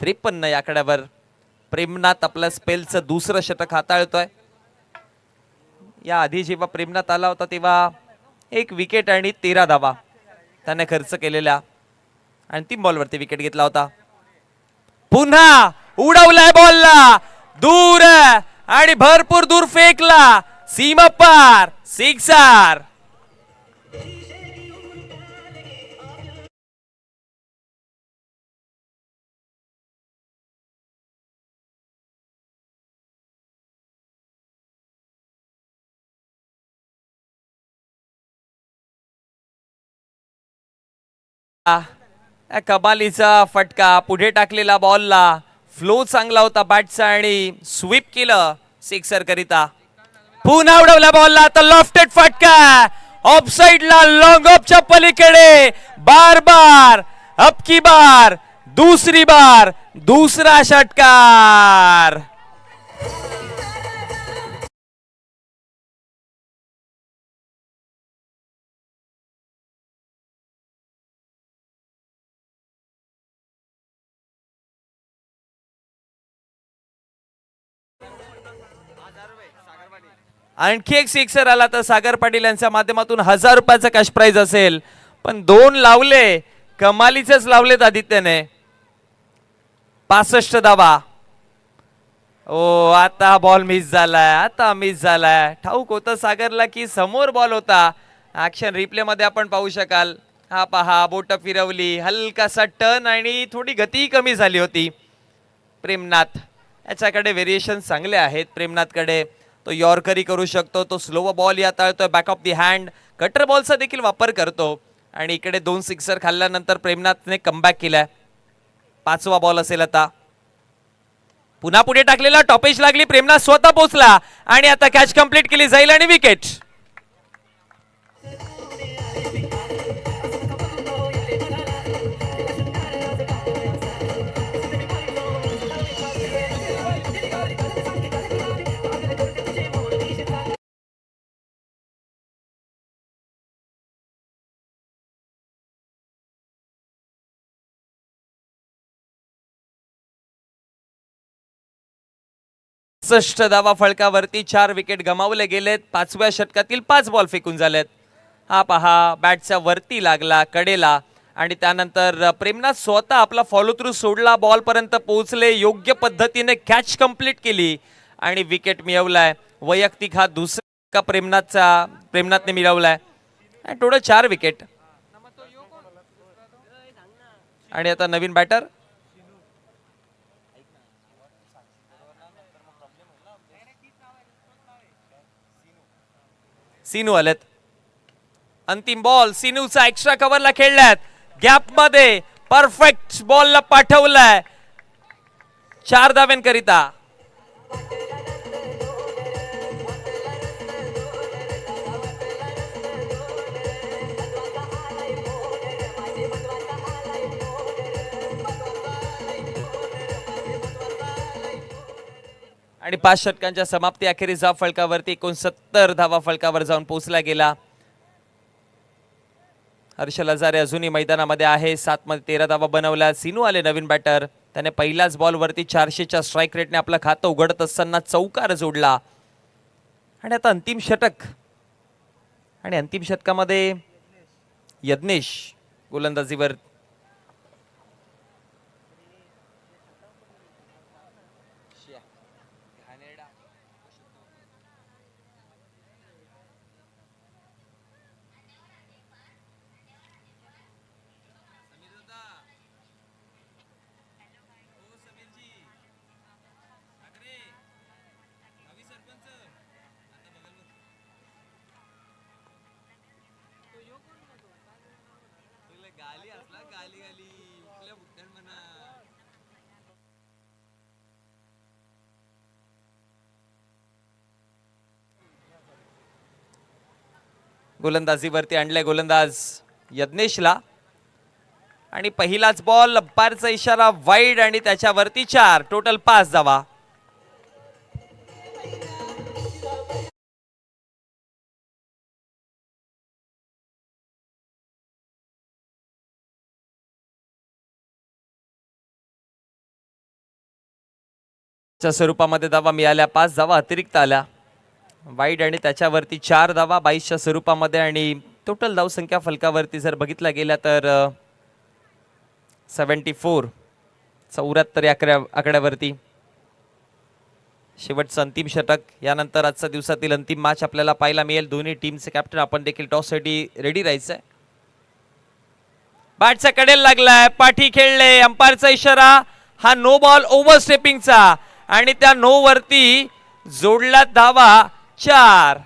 53 या आकड्यावर. प्रेमनाथ आपल्या स्पेलचं दुसरं षटक हाताळतोय. या आधी जेव्हा प्रेमनाथ आला होता तेव्हा 1 विकेट आणि 13 धावा त्याने खर्च केलेल्या. अंतिम बॉलवरती विकेट घेतला होता. पुन्हा उडवलाय बॉलला दूर आणि भरपूर दूर फेकला. सीमा पार. सिक्सर. कमालीचा फटका पुढे टाकलेला बॉलला. फ्लो चांगला होता बॅटचा आणि स्वीप केलं सिक्सर करिता. पुन्हा उडवला बॉलला तर लॉफ्टेड फटका ऑफ साइडला लॉंग ऑफच्या पलीकडे. बार बार अब की बार दूसरी बार दूसरा षटकार. आणखी एक सिक्सर आला तर सागर पाटील यांच्या माध्यमातून 1000 रुपयाचा कॅश प्राइज असेल. पण 2 लावले, कमालीचेच लावलेत आदित्यने. 65 धावा. ओ आता बॉल मिस झालाय. आता मिस झालाय. ठाऊक होतं सागरला की समोर बॉल होता. ऍक्शन रिप्ले मध्ये आपण पाहू शकाल. हा पहा बोट फिरवली, हलकासा टर्न आणि थोडी गती कमी झाली होती. प्रेमनाथ याच्याकडे व्हेरिएशन चांगले आहेत. प्रेमनाथकडे तो यॉर्करी करू शकतो, तो स्लो बॉल हाताळतोय, back of the hand cutter बॉलचा देखील वापर करतो. आणि इकडे 2 सिक्सर खाल्ल्यानंतर प्रेमनाथने कमबॅक केलाय. 5वा बॉल असेल आता. पुन्हा पुढे टाकलेला टॉपेज लागली. प्रेमनाथ स्वतः पोहोचला आणि आता कॅच कंप्लीट केली जाईल आणि विकेट. धावा फळकावरती. 4 विकेट गमावले गेलेत. 5व्या षटकातील 5 बॉल फेकून झालेत. हा पहा बॅटच्या वरती लागला कडेला आणि त्यानंतर प्रेमनाथ स्वतः आपला फॉलो थ्रू सोडला. बॉल पर्यंत पोहोचले, योग्य पद्धतीने कॅच कंप्लीट केली आणि विकेट मिळवलाय. वैयक्तिक हा दुसरा प्रेमनाथने मिळवलाय. Total 4 wicket. आणि आता नवीन बॅटर सिनू आलेत. अंतिम बॉल सिनूचा एक्स्ट्रा कव्हरला खेळल्यात. गॅप मध्ये परफेक्ट बॉलला पाठवलाय 4 धाव्यांकरिता. आणि 5 षटकांच्या समाप्ती अखेरीस धाव फलकावरती 69 धावा फलकावर जाऊन पोहोचला गेला. हर्षल हजारे अजूनही मैदानामध्ये आहे. 7 मध्ये 13 धावा बनवल्या. सिनू आले नवीन बॅटर. त्याने पहिल्याच बॉलवरती 400च्या स्ट्राईक रेटने आपलं खातं उघडत असताना चौकार जोडला. आणि आता अंतिम षटक आणि अंतिम षटकामध्ये यज्ञेश गोलंदाजीवर. गोलंदाजीवरती आणले गोलंदाज यज्ञेशला. आणि पहिलाच बॉल अंपायरचा इशारा वाईड आणि त्याच्यावरती 4. टोटल 5 धावा. च्या स्वरूपामध्ये धावा मिळाल्या. 5 धावा अतिरिक्त आल्या. वाईड आणि त्याच्यावरती 4 धावा 22च्या स्वरूपामध्ये. आणि टोटल धावसंख्या फलकावरती जर बघितला गेला तर 74 74 या आकड्यावरती. शेवटचं अंतिम षटक. यानंतर आजच्या दिवसातील अंतिम मॅच आपल्याला पाहायला मिळेल. दोन्ही टीमचे कॅप्टन आपण देखील टॉससाठी रेडी राहायचंय. बॅटच्या कडेला लागलाय. पाठी खेळले. अंपायरचा इशारा हा नो बॉल ओव्हर स्टेपिंगचा. आणि त्या नो वरती जोडला धावा 4.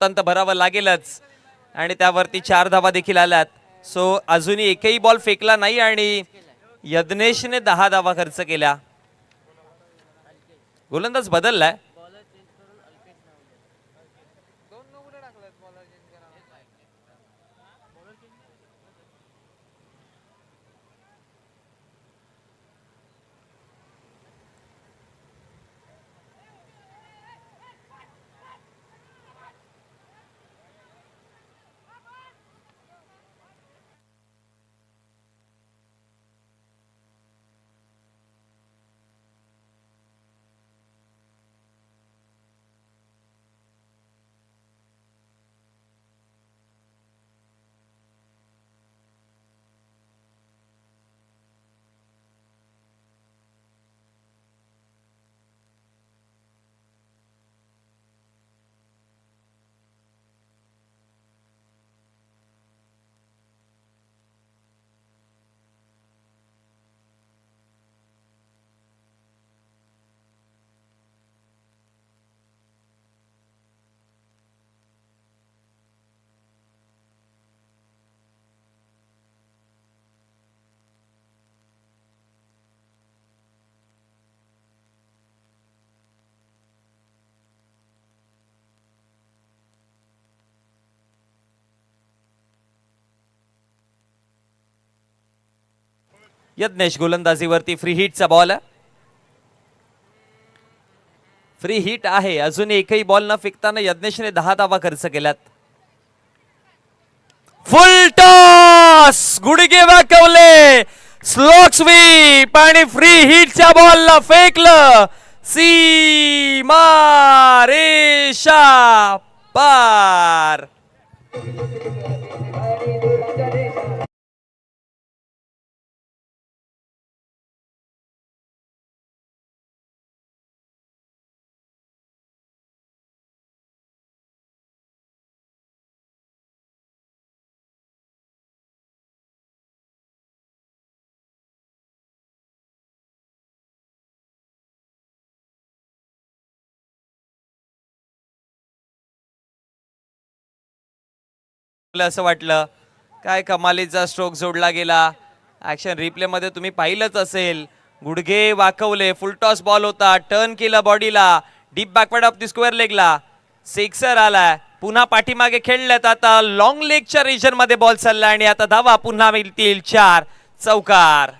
भरावं लागेलच. आणि त्यावरती 4 धावा देखील आल्यात. सो अजूनही एकही बॉल फेकला नाही आणि यज्ञेशने 10 धावा खर्च केल्या. गोलंदाज बदललाय. यज्ञेश गोलंदाजीवरती. फ्री हिटचा बॉल. फ्री हिट आहे. अजून एकही बॉल न फेकताना यज्ञेशने 10 धावा खर्च केल्यात. फुल टॉस. गुडघे वाकवले. स्लोक स्वीप आणि फ्री हिटच्या बॉलला फेकलं. सीमा रेषा पार. असं वाटलं काय कमालीचा स्ट्रोक जोडला गेला. ऍक्शन रिप्ले मध्ये तुम्ही पाहिलंच असेल, गुडघे वाकवले, फुलटॉस बॉल होता, टर्न केला बॉडीला, deep backward of the square लेगला, सिक्सर आलाय. पुन्हा पाठीमागे खेळल्यात, आता लॉंग लेगच्या रिजन मध्ये बॉल चालला आणि आता धावा पुन्हा मिळतील 4. चौकार.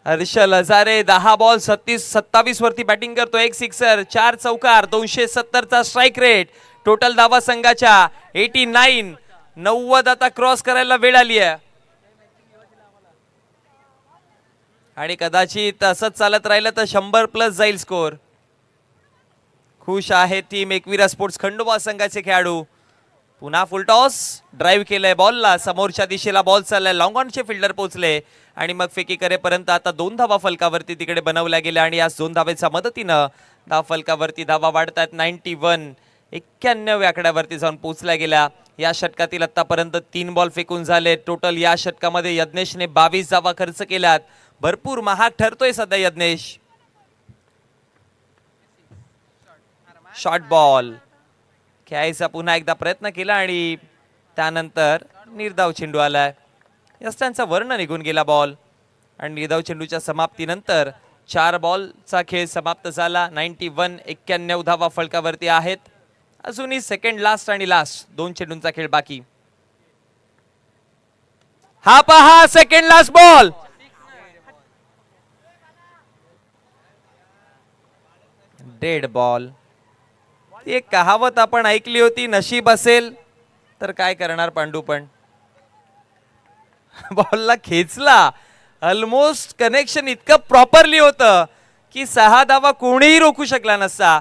हर्षल हजारे 10 बॉल 27 वरती बॅटिंग करतो. एक सिक्सर, 4 चौकार, 270 चा स्ट्राईक रेट. टोटल धावा संघाच्या 89. 90 आता क्रॉस करायला वेळ आली आहे आणि कदाचित असंच चालत राहिलं तर 100+ जाईल स्कोर. खुश आहे टीम एकविरा स्पोर्ट्स खंडोबा संघाचे खेळाडू. पुन्हा फुलटॉस, ड्राईव्ह केलंय बॉलला, समोरच्या दिशेला बॉल चाललाय, लॉंग ऑनचे फिल्डर पोहोचले आणि मग फेकी करेपर्यंत आता 2 धावा फलकावरती तिकडे बनवल्या गेल्या आणि या 2 धावेच्या मदतीनं धाव फलकावरती धावा वाढतात. 91 91 आकड्यावरती जाऊन पोहोचल्या गेल्या. या षटकातील आतापर्यंत 3 बॉल फेकून झाले. टोटल या षटकामध्ये यज्ञेशने 22 धावा खर्च केल्यात. भरपूर महाग ठरतोय सध्या यज्ञेश. शॉर्ट बॉल खेळायचा पुन्हा एकदा प्रयत्न केला आणि त्यानंतर निर्धाव चेंडू आलाय. यस्टांचा वर्ण निघून गेला बॉल आणि निर्धाव चेंडूच्या समाप्तीनंतर 4 बॉलचा खेळ समाप्त झाला. 91 91 धावा फलकावरती आहेत. अजूनही सेकंड लास्ट आणि लास्ट 2 चेंडूंचा खेळ बाकी. हा पहा second last ball. Dead ball. एक कहावत आपण ऐकली होती, नशीब असेल तर काय करणार पांडू, पण बॉलला खेचला. ऑलमोस्ट कनेक्शन इतकं प्रॉपरली होतं की 6 धावा कोणीही रोखू शकला नसता.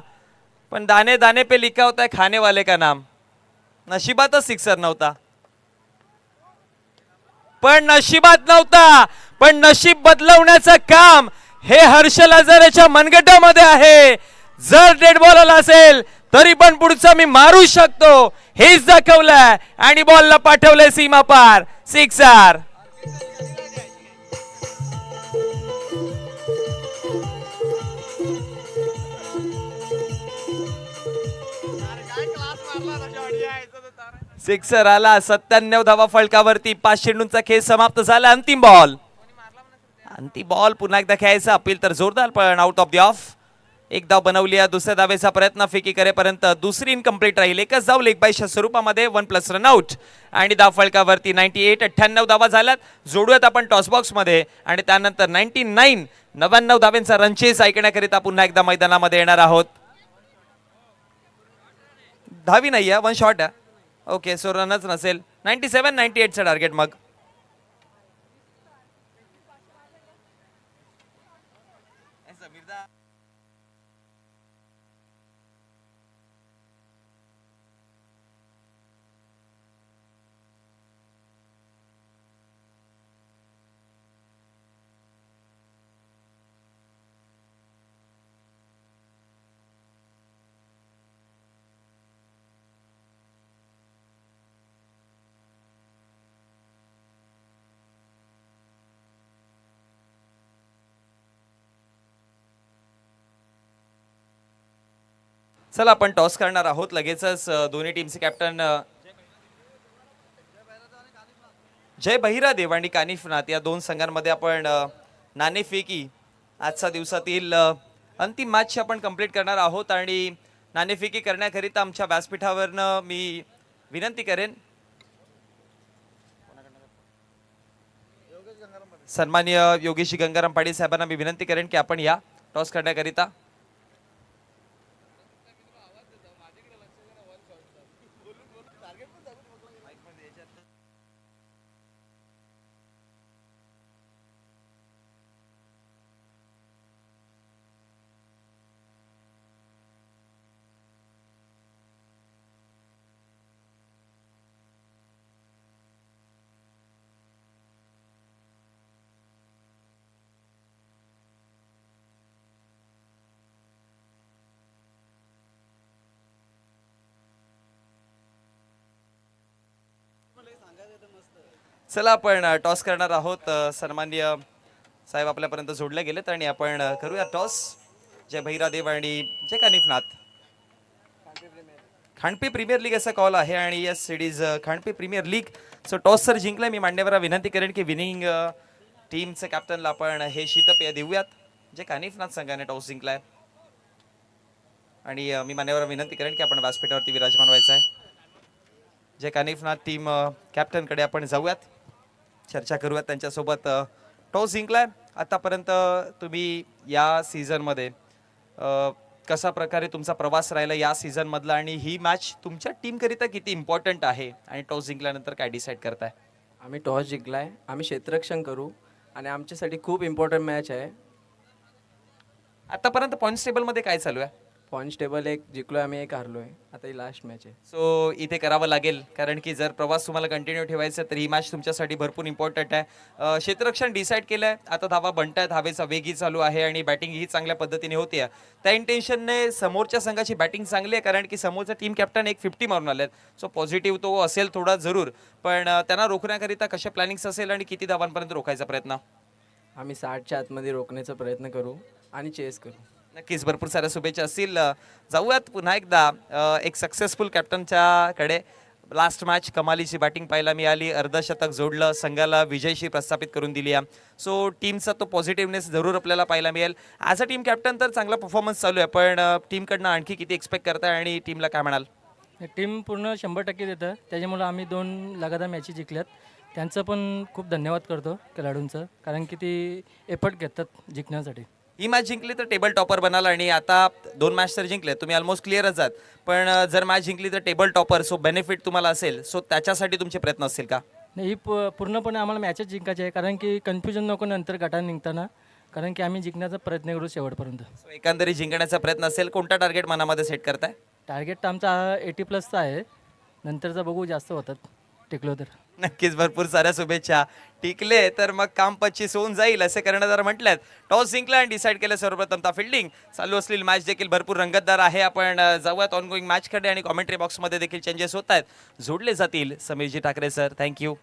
पण दाने दाने पे लिखा होता है खाने वाले का नाम. नशिबातच सिक्सर नव्हता, पण नशीब बदलवण्याचं काम हे हर्षल हजारेच्या मनगटामध्ये आहे. जर डेड बॉल आला असेल तरी पण पुढचा मी मारू शकतो हेच दाखवलंय आणि बॉलला पाठवलंय सीमा पार. सिक्सर. सिक्सर आला. 97 धावा फलकावरती. 5 चेंडूंचा खेळ समाप्त झाला. अंतिम बॉल पुन्हा एकदा खेळायचा. अपील तर जोरदार पण आउट ऑफ द ऑफ. एक धाव बनवली आहे. दुसऱ्या धावेचा प्रयत्न फेकी करेपर्यंत दुसरी इनकम्प्लीट राहील. एकच धाव लेगबायच्या स्वरूपामध्ये 1+ रनआउट आणि धाव फलकावरती 98 98 धावा झाल्यात. जोडूयात आपण टॉस बॉक्स मध्ये आणि त्यानंतर 99 99 धावेंचा रनचेस ऐकण्याकरिता पुन्हा एकदा मैदानामध्ये येणार आहोत. धावी नाही आहे, 1 शॉट आहे. ओके, सो रनच नसेल. 97 98 चं टार्गेट. मग चला आपण टॉस करणार आहोत लगेचच. दोन्ही टीमचे कॅप्टन जय बहिरादेव आणि कानिफनाथ या 2 संघांमध्ये आपण नाणेफेकी आजच्या दिवसातील अंतिम मॅच आपण कंप्लीट करणार आहोत. आणि नाणेफेकी करण्याकरिता आमच्या व्यासपीठावरनं मी विनंती करेन सन्माननीय योगेश गंगाराम पाटील साहेबांना मी विनंती करेन की आपण या टॉस करण्याकरिता. चला आपण टॉस करणार आहोत. सन्माननीय साहेब आपल्यापर्यंत जोडले गेलेत आणि आपण करूया टॉस. जय भैरादेव आणि जय कानिफनाथ. खांडपी प्रीमियर लीग असा कॉल आहे आणि yes it is Khandpi premier league. So toss sir जिंकलाय. मी मान्यवरांना विनंती करेन की विनिंग टीमच्या कॅप्टनला आपण हे शीतपेय देऊयात. जे कानिफनाथ संघाने टॉस जिंकलाय आणि मी मान्यवरांना विनंती करेन की आपण व्यासपीठावरती विराजमान व्हायचं आहे. जे कानिफनाथ टीम कॅप्टनकडे आपण जाऊयात, चर्चा करूयात त्यांच्यासोबत. टॉस जिंकलाय. आतापर्यंत तुम्ही या सीझनमध्ये कशा प्रकारे तुमचा प्रवास राहिला या सीझनमधला आणि ही मॅच तुमच्या टीमकरिता किती इम्पॉर्टंट आहे आणि टॉस जिंकल्यानंतर काय डिसाईड करताय? आम्ही टॉस जिंकलाय, आम्ही क्षेत्ररक्षण करू आणि आमच्यासाठी खूप इम्पॉर्टंट मॅच आहे. आतापर्यंत पॉईंट्स टेबलमध्ये काय चालू आहे? पॉईंट्स टेबल एक जिंकलोय आम्ही, एक हारलोय. आता ही लास्ट मॅच आहे. सो इथे करावं लागेल कारण की जर प्रवास तुम्हाला कंटिन्यू ठेवायचा तर ही मॅच तुमच्यासाठी भरपूर इम्पॉर्टंट आहे. क्षेत्ररक्षण डिसाईड केलंय. आता धावा बनतायत, हवेचा वेगही चालू आहे आणि बॅटिंग ही चांगल्या पद्धतीने होतीये. त्या इंटेन्शनने समोरच्या संघाची बॅटिंग चांगली आहे कारण की समोरचा टीम कॅप्टन एक 50 मारून आलेत. सो पॉझिटिव्ह तो असेल थोडा जरूर, पण त्यांना रोखण्याकरिता कशा प्लॅनिंग्स असेल आणि किती धावांपर्यंत रोखायचा प्रयत्न? आम्ही 60च्या आतमध्ये रोखण्याचा प्रयत्न करू आणि चेस करू. नक्कीच भरपूर साऱ्या शुभेच्छा असतील. जाऊयात पुन्हा एकदा एक सक्सेसफुल कॅप्टनच्या कडे. लास्ट मॅच कमालीची बॅटिंग पाहायला मिळाली, अर्धशतक जोडलं, संघाला विजयशी प्रस्थापित करून दिली आहे. सो टीमचा तो पॉझिटिव्हनेस जरूर आपल्याला पाहायला मिळेल. ॲज अ टीम कॅप्टन तर चांगला परफॉर्मन्स चालू आहे, पण टीमकडनं आणखी किती एक्सपेक्ट करताय आणि टीमला काय म्हणाल? टीम पूर्ण 100% देतं, त्याच्यामुळं आम्ही 2 लगातार मॅची जिंकल्यात. त्यांचं पण खूप धन्यवाद करतो खेळाडूंचं, कारण की ते एफर्ट घेतात जिंकण्यासाठी. ही मॅच जिंकली तर टेबल टॉपर बनाल आणि आता 2 मॅच तर जिंकले, तुम्ही ऑलमोस्ट क्लिअरच आहात. पण जर मॅच जिंकली तर टेबल टॉपर, सो बेनिफिट तुम्हाला असेल. सो त्याच्यासाठी तुमचे प्रयत्न असतील का? नाही, ही पूर्णपणे आम्हाला मॅचच जिंकायची आहे, कारण की कन्फ्युजन नको नंतर गटात निघताना, कारण की आम्ही जिंकण्याचा प्रयत्न करू शेवटपर्यंत. सो एकंदरीत जिंकण्याचा प्रयत्न असेल. कोणता टार्गेट मनामध्ये सेट करताय? टार्गेट तर आमचा 80+ आहे, नंतरचा बघू जास्त होतात टिकलो तर. नक्कीच भरपूर साऱ्या शुभेच्छा. टिकले तर मग काम 25 होऊन जाईल असे कर्णधार म्हटल्यात. टॉस जिंकला आणि डिसाईड केलं सर्वप्रथम फिल्डिंग. चालू असलेली मॅच देखील भरपूर रंगतदार आहे. आपण जाऊयात ऑनगोईंग मॅचकडे आणि कॉमेंट्री बॉक्समध्ये देखील चेंजेस होत आहेत, जोडले जातील. Sameerji Thackeray sir, thank you.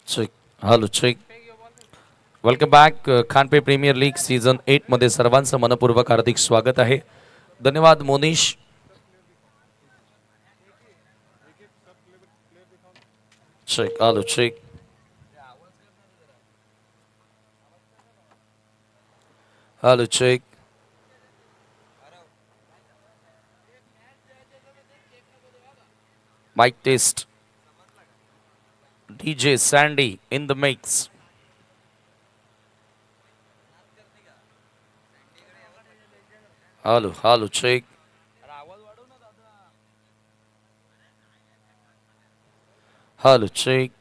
Check. Hello check. Welcome back. Khanpe premier league season 8 मध्ये सर्वांचं मनपूर्वक हार्दिक स्वागत आहे. धन्यवाद Monish. Check. Hello check. Hello check. Mike test. DJ Sandy in the mix. Hello, check. Hello, check.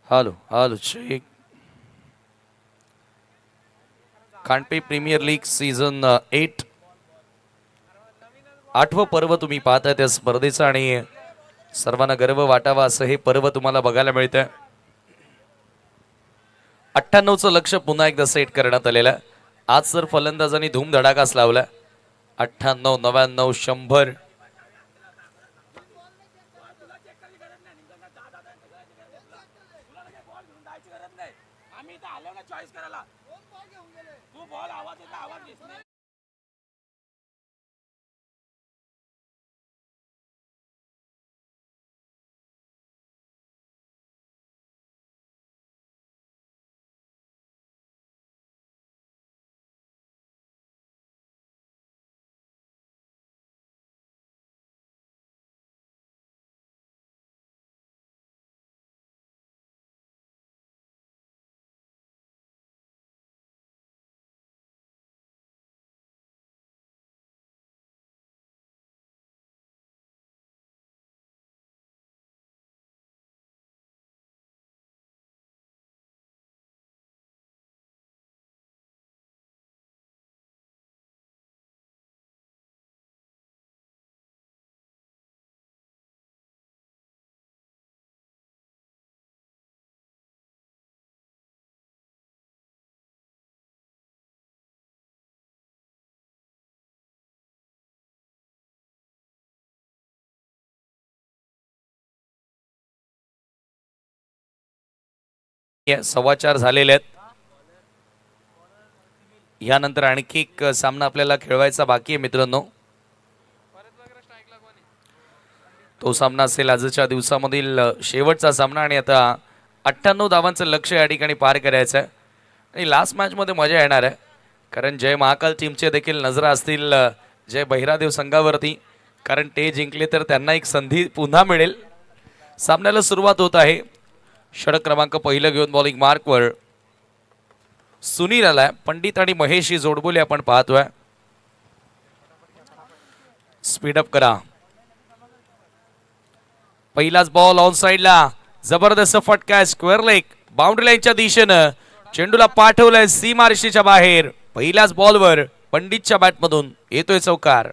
Hello, check. Khandpe premier league season 8 8वं पर्व तुम्ही पाहताय त्या स्पर्धेचं आणि सर्वांना गर्व वाटावा असं हे पर्व तुम्हाला बघायला मिळतंय. 98चं लक्ष पुन्हा एकदा सेट करण्यात आलेलं आहे. आज तर फलंदाजांनी धूमधडाकाच लावला. 98, 99, 100. नाहीये, 4:15 झालेले आहेत. यानंतर आणखी एक सामना आपल्याला खेळवायचा बाकी आहे मित्रांनो. तो सामना असेल आजच्या दिवसामधील शेवटचा सामना आणि आता 98 धावांचं लक्ष्य या ठिकाणी पार करायचं आहे. आणि लास्ट मॅचमध्ये मजा येणार आहे, कारण जय महाकाल टीमचे देखील नजरा असतील जय बहिरादेव संघावरती, कारण ते जिंकले तर त्यांना एक संधी पुन्हा मिळेल. सामन्याला सुरुवात होत आहे. षटक क्रमांक पहिलं घेऊन बॉलिंग मार्कवर सुनील आलाय. पंडित आणि महेश ही जोडबोली आपण पाहतोय. स्पीडअप करा. पहिलाच बॉल ऑन साइडला, जबरदस्त फटका आहे, स्क्वेअर लेग, बाउंड्री लाईनच्या दिशेनं चेंडूला पाठवलंय सीमारेषेच्या बाहेर. पहिल्याच बॉलवर पंडितच्या बॅटमधून येतोय चौकार.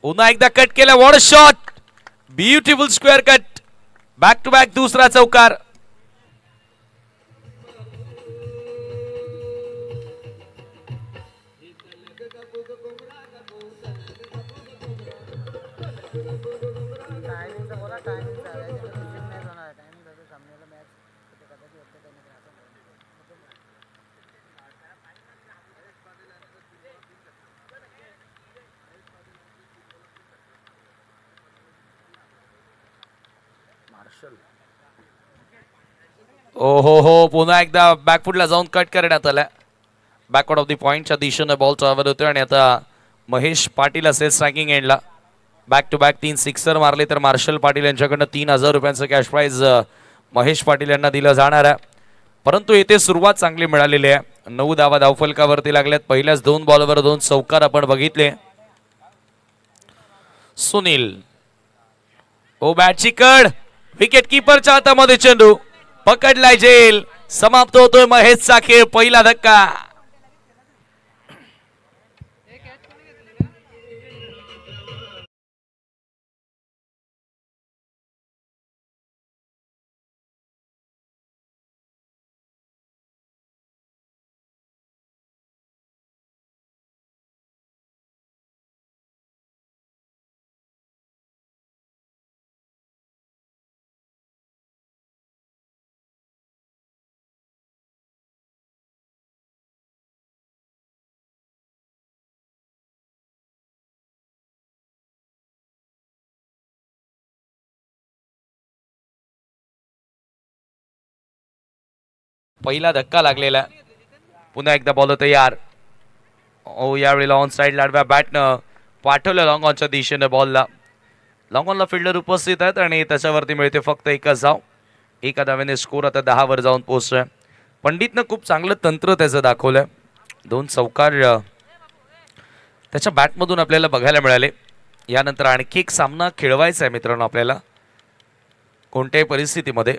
पुन्हा एकदा कट केला. What a shot, beautiful square cut, back to back दुसरा चौकार. ओ हो, पुन्हा एकदा बॅकफुटला जाऊन कट करण्यात आला. बॅकवर्ड ऑफ द पॉइंटच्या दिशेनं बॉल ट्रॅव्हल होतोय आणि आता महेश पाटील असेल स्ट्रायकिंग एंडला. बॅक टू बॅक 3 सिक्सर मारले तर मार्शल पाटील यांच्याकडनं 3000 रुपयांचं कॅश प्राइज महेश पाटील यांना दिलं जाणार आहे. परंतु येथे सुरुवात चांगली मिळालेली आहे. 9 धावा धावफलकावरती लागल्यात. पहिल्याच 2 बॉलवर 2 चौकार आपण बघितले. सुनील, ओ बॅटची कड, विकेट किपरच्या हातामध्ये चेंडू, पकडलाय जेल. समाप्त होतोय महेशचा खेळ. पहिला धक्का. पहिला धक्का लागलेला. पुन्हा एकदा बॉल तयार. ओ यावेळेला ऑन साइड लाडव्या बॅटनं पाठवलं लॉंग ऑनच्या दिशेनं बॉलला. लॉंग ऑनला फिल्डर उपस्थित आहेत आणि त्याच्यावरती मिळते फक्त एकच धाव. एका धावेने स्कोर आता 10 वर जाऊन पोहोचतोय. पंडितनं खूप चांगलं तंत्र त्याचं दाखवलंय. 2 चौकार त्याच्या बॅटमधून आपल्याला बघायला मिळाले. यानंतर आणखी एक सामना खेळवायचा आहे मित्रांनो आपल्याला. कोणत्याही परिस्थितीमध्ये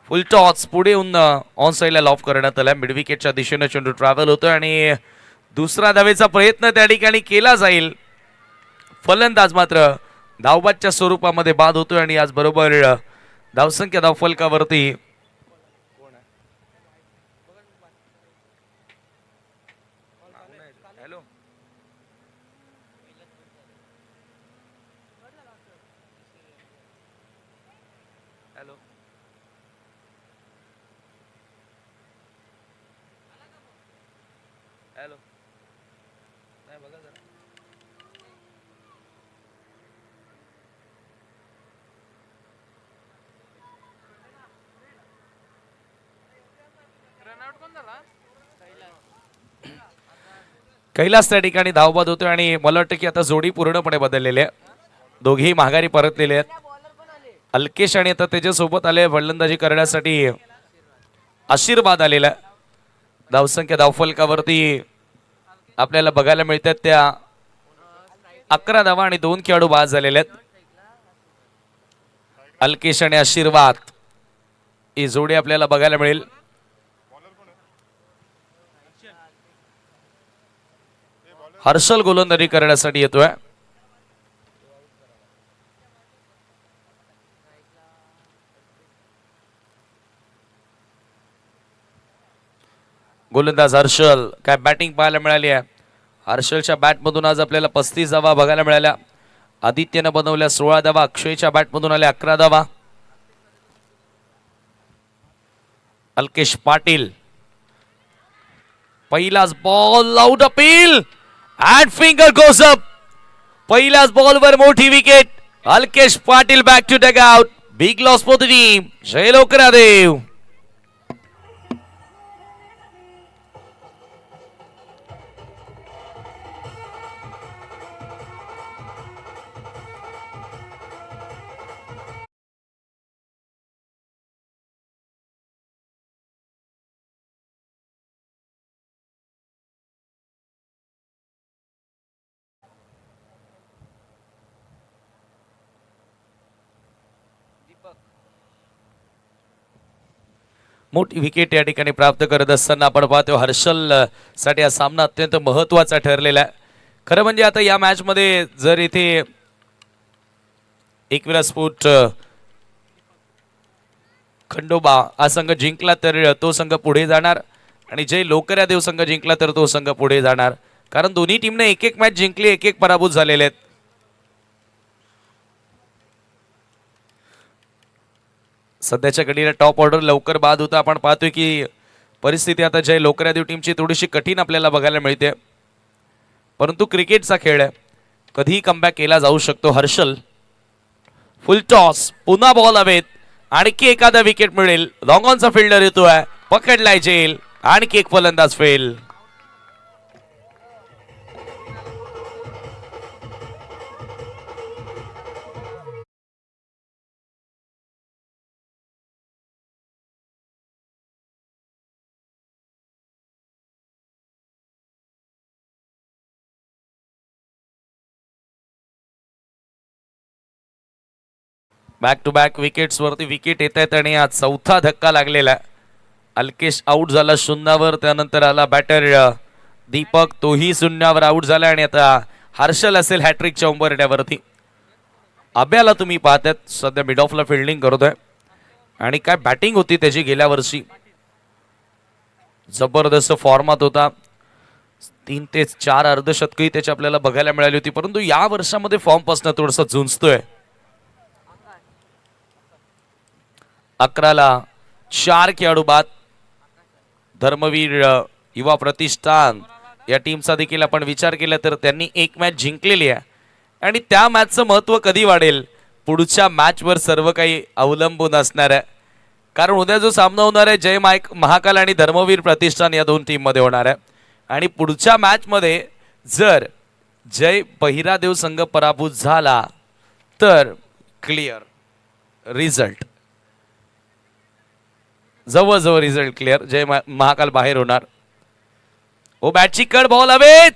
फुल टॉस पुढे येऊन ऑन साइडला लॉफ करण्यात आला. मिड विकेटच्या दिशेने चेंडू ट्रॅव्हल होतोय आणि दुसरा धावेचा प्रयत्न त्या ठिकाणी केला जाईल. फलंदाज मात्र धावबादच्या स्वरूपामध्ये बाद होतोय आणि आज बरोबर धावसंख्या धावफलकावरती कैलास त्या ठिकाणी धावबाद होतोय आणि मला वाटतं की आता जोडी पूर्णपणे बदललेली आहे. दोघेही माघारी परतलेले आहेत. अल्केश आणि आता त्याच्यासोबत आले फलंदाजी करण्यासाठी आशीर्वाद आलेला. धावसंख्या धावफलकावरती आपल्याला बघायला मिळतात त्या 11 धावा आणि 2 खेळाडू बाद झालेले आहेत. अल्केश आणि आशीर्वाद ही जोडी आपल्याला बघायला मिळेल. हर्षल गोलंदाजी करण्यासाठी येतोय. गोलंदाज हर्षल. काय बॅटिंग पाहायला मिळाली आहे. हर्षलच्या बॅटमधून आज आपल्याला 35 धावा बघायला मिळाल्या. आदित्यनं बनवल्या 16 धावा. अक्षयच्या बॅटमधून आल्या 11 धावा. अल्केश पाटील पहिलाच ball out appeal and finger goes up. पहिल्याच बॉलवर मोठी wicket. Alkesh Patil back to dugout. Big loss for the team. जय लोकरादेव. मोठी विकेट या ठिकाणी प्राप्त करत असताना आपण पाहतो हर्षल साठी हा सामना अत्यंत महत्वाचा ठरलेला आहे. खरं म्हणजे आता या मॅच मध्ये जर इथे एकविरास्फोट खंडोबा हा संघ जिंकला तर तो संघ पुढे जाणार आणि जय लोकरादेव संघ जिंकला तर तो संघ पुढे जाणार. कारण दोन्ही टीमने एक एक मॅच जिंकली, एक एक पराभूत झालेले आहेत. सध्याच्या घडीला टॉप ऑर्डर लवकर बाद होता. आपण पाहतोय की परिस्थिती आता जय लोकरादेव टीमची थोडीशी कठीण आपल्याला बघायला मिळते. परंतु क्रिकेटचा खेळ आहे, कधीही कमबॅक केला जाऊ शकतो. हर्षल फुल टॉस, पुन्हा बॉल हवेत. आणखी एखादा विकेट मिळेल. लॉंग ऑनचा फिल्डर येतोय, पकडलाय जेल. आणखी एक फलंदाज fail. Back to back wickets वरती विकेट येत आहेत आणि आज चौथा धक्का लागलेला आहे. अल्केश आउट झाला शून्यावर. त्यानंतर आला बॅटर दीपक, तोही शून्यावर आउट झाला आणि आता हर्षल असेल हॅट्रिकच्या उंबरठ्यावरती. अभ्याला तुम्ही पाहतात सध्या मिड ऑफला फिल्डिंग करतोय आणि काय बॅटिंग होती त्याची गेल्या वर्षी. जबरदस्त फॉर्मात होता. 3 ते 4 अर्धशतकही त्याची आपल्याला बघायला मिळाली होती. परंतु या वर्षामध्ये फॉर्म पासून थोडंसं झुंजतोय. 11ला 4 खेळाडू बाद. धर्मवीर युवा प्रतिष्ठान या टीमचा देखील आपण विचार केला तर त्यांनी एक मॅच जिंकलेली आहे आणि त्या मॅचचं महत्व कधी वाढेल पुढच्या मॅचवर सर्व काही अवलंबून असणार आहे. कारण उद्या जो सामना होणार आहे जय महाकाल आणि धर्मवीर प्रतिष्ठान या दोन टीम मध्ये होणार आहे आणि पुढच्या मॅच मध्ये जर जय बहिरादेव संघ पराभूत झाला तर क्लिअर रिझल्ट, जवळजवळ रिझल्ट क्लिअर. जय महाकाल बाहेर होणार. ओ बॅटची कड, बॉल हवेत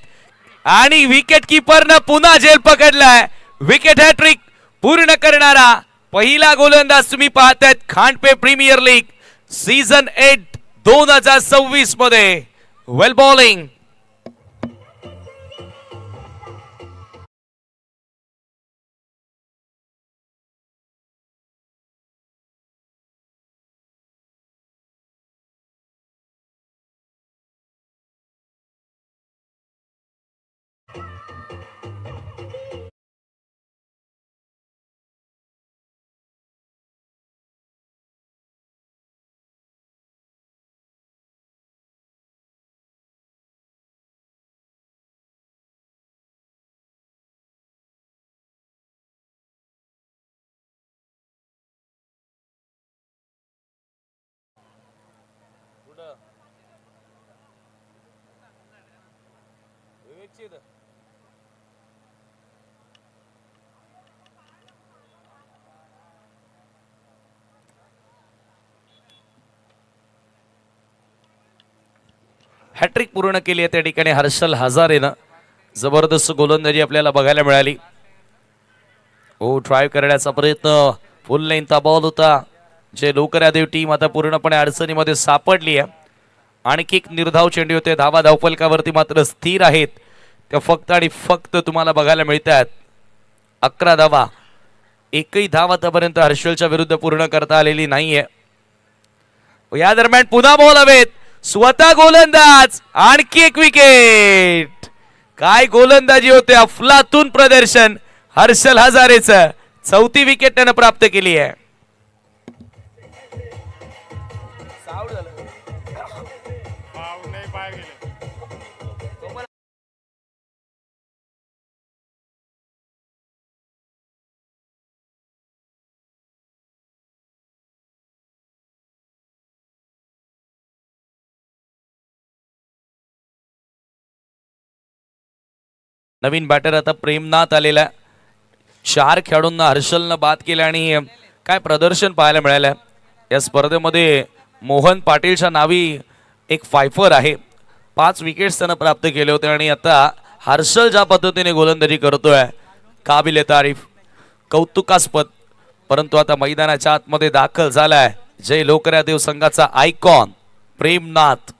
आणि विकेट कीपरनं पुन्हा जेल पकडलाय. विकेट हॅट्रिक पूर्ण करणारा पहिला गोलंदाज तुम्ही पाहतायत खांडपे प्रीमियर लीग सीझन 8 2026 मध्ये. वेल बॉलिंग. हॅट्रिक पूर्ण केली आहे त्या ठिकाणी हर्षल हजारेनं. जबरदस्त गोलंदाजी आपल्याला बघायला मिळाली. ओ ट्राय करण्याचा प्रयत्न, फुल लेंथचा बॉल होता. जे लोकरादेव टीम आता पूर्णपणे अडचणीमध्ये सापडली आहे. आणखी एक निर्धाव चेंडू होते. धावा धावफलकावरती मात्र स्थिर आहेत त्या फक्त आणि फक्त तुम्हाला बघायला मिळतात. 11 धावा. एकही धाव आतापर्यंत हर्षलच्या विरुद्ध पूर्ण करता आलेली नाहीये. या दरम्यान पुन्हा बॉल हवेत. स्वतः गोलंदाज, आणखी एक विकेट. काय गोलंदाजी होते, अफलातून प्रदर्शन हर्षल हजारेचं. चौथी विकेट त्यानं प्राप्त केली आहे. नवीन बॅटर आता प्रेमनाथ आलेला आहे. 4 खेळाडूंना हर्षलनं बाद केलं आणि काय प्रदर्शन पाहायला मिळालं. या स्पर्धेमध्ये मोहन पाटीलच्या नावी एक फायफर आहे. 5 विकेट्स त्यानं प्राप्त केले होते आणि आता हर्षल ज्या पद्धतीने गोलंदाजी करतोय, काबिले तारीफ, कौतुकास्पद. परंतु आता मैदानाच्या आतमध्ये दाखल झालाय जय लोकऱ्या देव संघाचा आयकॉन प्रेमनाथ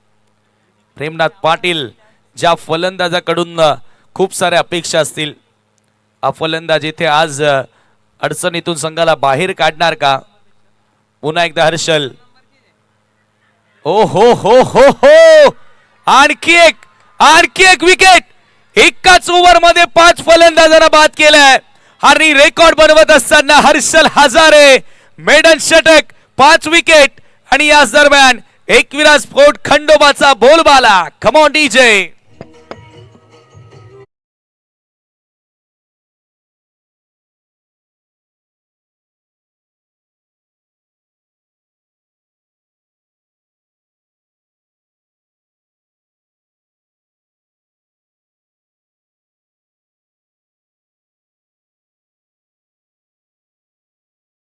पाटील. ज्या फलंदाजाकडून खूप साऱ्या अपेक्षा असतील, हा फलंदाज इथे आज अडचणीतून संघाला बाहेर काढणार का? पुन्हा एकदा हर्षल. ओ हो हो हो हो, आणखी एक विकेट. एकाच ओव्हर मध्ये 5 फलंदाजांना बाद केलाय आणि रेकॉर्ड बनवत असताना हर्षल हजारे मेडन षटक, 5 विकेट. आणि याच दरम्यान एकविरा स्फोट खंडोबाचा बोलबाला. Come on DJ.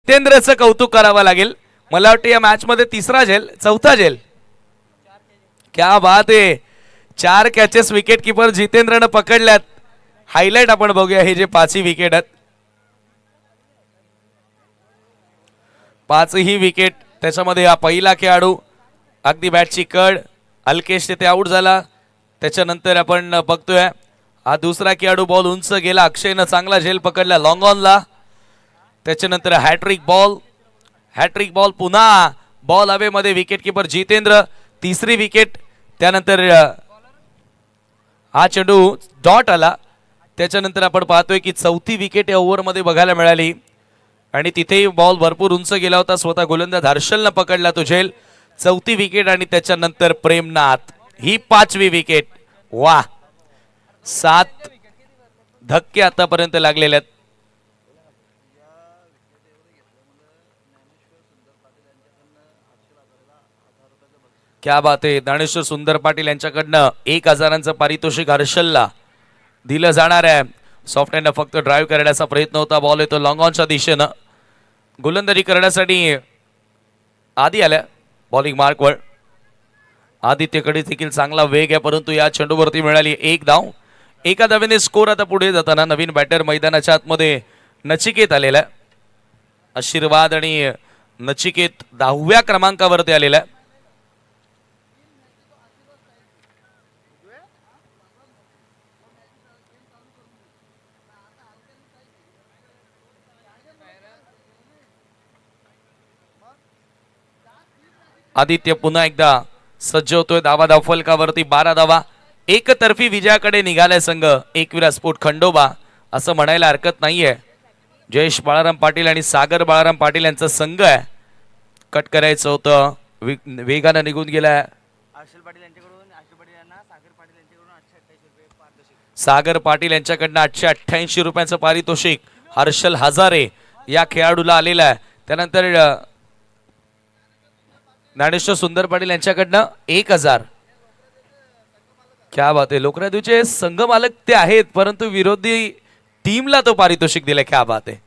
जितेंद्रचं कौतुक करावं लागेल. मला वाटतं या मॅच मध्ये 3रा झेल, 4था झेल. क्या बात आहे. 4 कॅचेस विकेट किपर जितेंद्रनं पकडल्यात. हायलाइट आपण बघूया. हे जे 5ही विकेट आहेत, 5ही विकेट. त्याच्यामध्ये हा पहिला खेळाडू अगदी बॅटची कड, अल्केश तिथे आउट झाला. त्याच्यानंतर आपण बघतोय हा दुसरा खेळाडू, बॉल उंच गेला. अक्षयनं चांगला झेल पकडला लॉंग ऑनला. त्याच्यानंतर हॅट्रिक बॉल, पुन्हा बॉल हवेमध्ये, विकेट किपर जितेंद्र. 3री विकेट. त्यानंतर हा चेंडू डॉट आला. त्याच्यानंतर आपण पाहतोय की 4थी विकेट या ओव्हर मध्ये बघायला मिळाली आणि तिथेही बॉल भरपूर उंच गेला होता. स्वतः गोलंदाज हर्षलनं पकडला तो झेल. 4थी विकेट आणि त्याच्यानंतर प्रेमनाथ, ही 5वी विकेट. वा, 7 धक्के आतापर्यंत लागलेले आहेत. क्या बात आहे. ज्ञानेश्वर सुंदर पाटील यांच्याकडनं 1000चं पारितोषिक हर्षलला दिलं जाणार आहे. सॉफ्ट हँड फक्त ड्राईव्ह करण्याचा प्रयत्न होता. बॉल येतो लॉंग ऑनच्या दिशेनं. गोलंदाजी करण्यासाठी आधी आल्या बॉलिंग मार्कवर. आदित्यकडे देखील चांगला वेग आहे, परंतु या चेंडूवरती मिळाली 1 धाव. एका धावेने स्कोर. आता पुढे जाताना नवीन बॅटर मैदानाच्या आतमध्ये नचिकेत आलेला आहे. आशीर्वाद आणि नचिकेत 10व्या क्रमांकावरती आलेला आहे. आदित्य पुन्हा एकदा सज्ज होतोय. धावा फलकावरती 12 धावा. एकतर्फी विजयाकडे निघालाय संघ एकविरा स्फोट खंडोबा, असं म्हणायला हरकत नाहीये. जयेश बाळाराम पाटील आणि सागर बाळाराम पाटील यांचा संघ आहे. कट करायचं होतं, वेगानं निघून गेलाय. सागर पाटील यांच्याकडनं 888 रुपयांचं पारितोषिक हर्षल हजारे या खेळाडूला आलेलं आहे. त्यानंतर ज्ञानेश्वर सुंदर पाटील यांच्याकडनं 1000. क्या बात आहे. लोकरादेवचे संघ मालक ते आहेत, परंतु विरोधी टीमला तो पारितोषिक दिलाय. क्या बात आहे.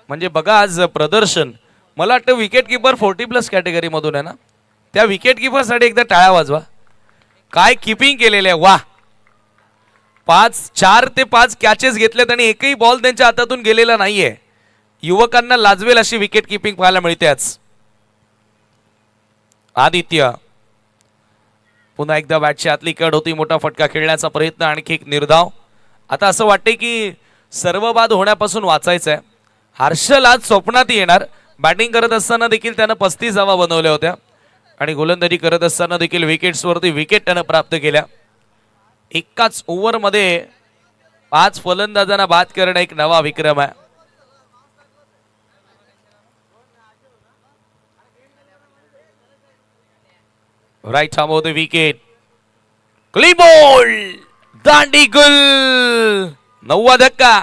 म्हणजे बघा आज प्रदर्शन. मला वाटतं विकेट किपर 40+ कॅटेगरी मधून आहे ना, त्या विकेट किपर साठी एकदा टाळ्या वाजवा. काय किपिंग केलेले आहे. वा, 4 ते 5 कॅचेस घेतलेत आणि एकही बॉल त्यांच्या हातातून गेलेला नाहीये. युवकांना लाजवेल अशी विकेट किपिंग पाहायला मिळते आज. आदित्य पुन्हा एकदा बॅटची आतली कड होती. मोठा फटका खेळण्याचा प्रयत्न, आणखी एक निर्धाव. आता असं वाटतंय की सर्व बाद होण्यापासून वाचायचं आहे. हर्षल आज स्वप्नात येणार. बॅटिंग करत असताना देखील त्यानं 35 धावा बनवल्या होत्या आणि गोलंदाजी करत असताना देखील विकेट्सवरती विकेट त्यानं प्राप्त केल्या. एकाच ओव्हरमध्ये 5 फलंदाजांना बाद करणं एक नवा विक्रम आहे. राईट थांबवते विकेट. क्लीन बॉल, दांडी गुल, 9वा धक्का.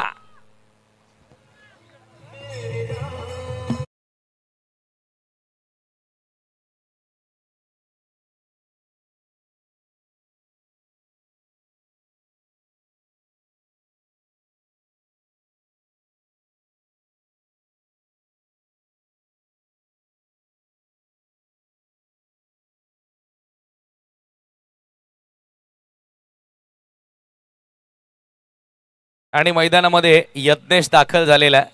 आणि मैदानामध्ये यत्नेश दाखल झालेला आहे.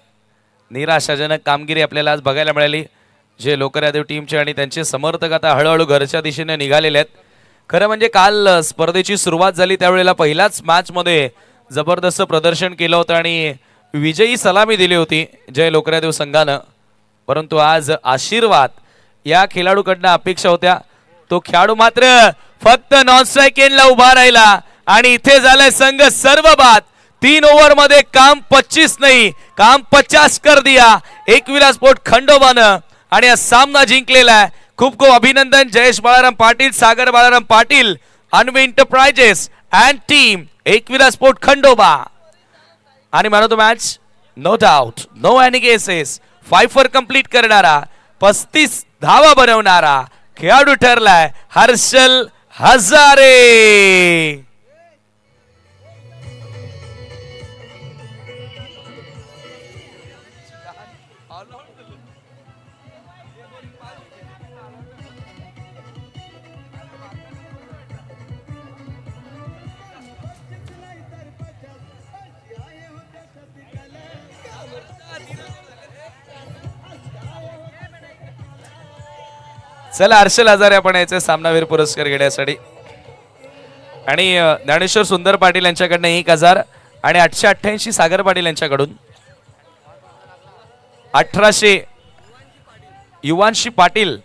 निराशाजनक कामगिरी आपल्याला आज बघायला मिळाली. जे लोकरादेव टीमचे आणि त्यांचे समर्थक आता हळूहळू घरच्या दिशेने निघालेले आहेत. खरं म्हणजे काल स्पर्धेची सुरुवात झाली त्यावेळेला पहिल्याच मॅचमध्ये जबरदस्त प्रदर्शन केलं होतं आणि विजयी सलामी दिली होती जय लोकरादेव संघानं. परंतु आज आशीर्वाद या खेळाडूकडनं अपेक्षा होत्या. तो खेळाडू मात्र फक्त नॉन स्ट्राईक एंडला उभा राहिला आणि इथे झालाय संघ सर्व बाद. 3 ओव्हर मध्ये काम 25 नाही, काम 50 कर दिया एकविरा स्पोर्ट खंडोबानं आणि हा सामना जिंकलेला आहे. खूप खूप अभिनंदन Jayesh Balaram Patil, Sagar Balaram Patil, Anvi enterprises and team Ekvira sport Khandoba. आणि man of the match no doubt, no any cases, 5 complete करणारा, 35 धावा बनवणारा खेळाडू ठरलाय हर्षल हजारे. चला हर्षल हजारे आपण याचे सामनावीर पुरस्कार घेण्यासाठी आणि ज्ञानेश्वर सुंदर पाटील यांच्याकडनं 1000 आणि 888 सागर पाटील यांच्याकडून 1800 युवांशी पाटील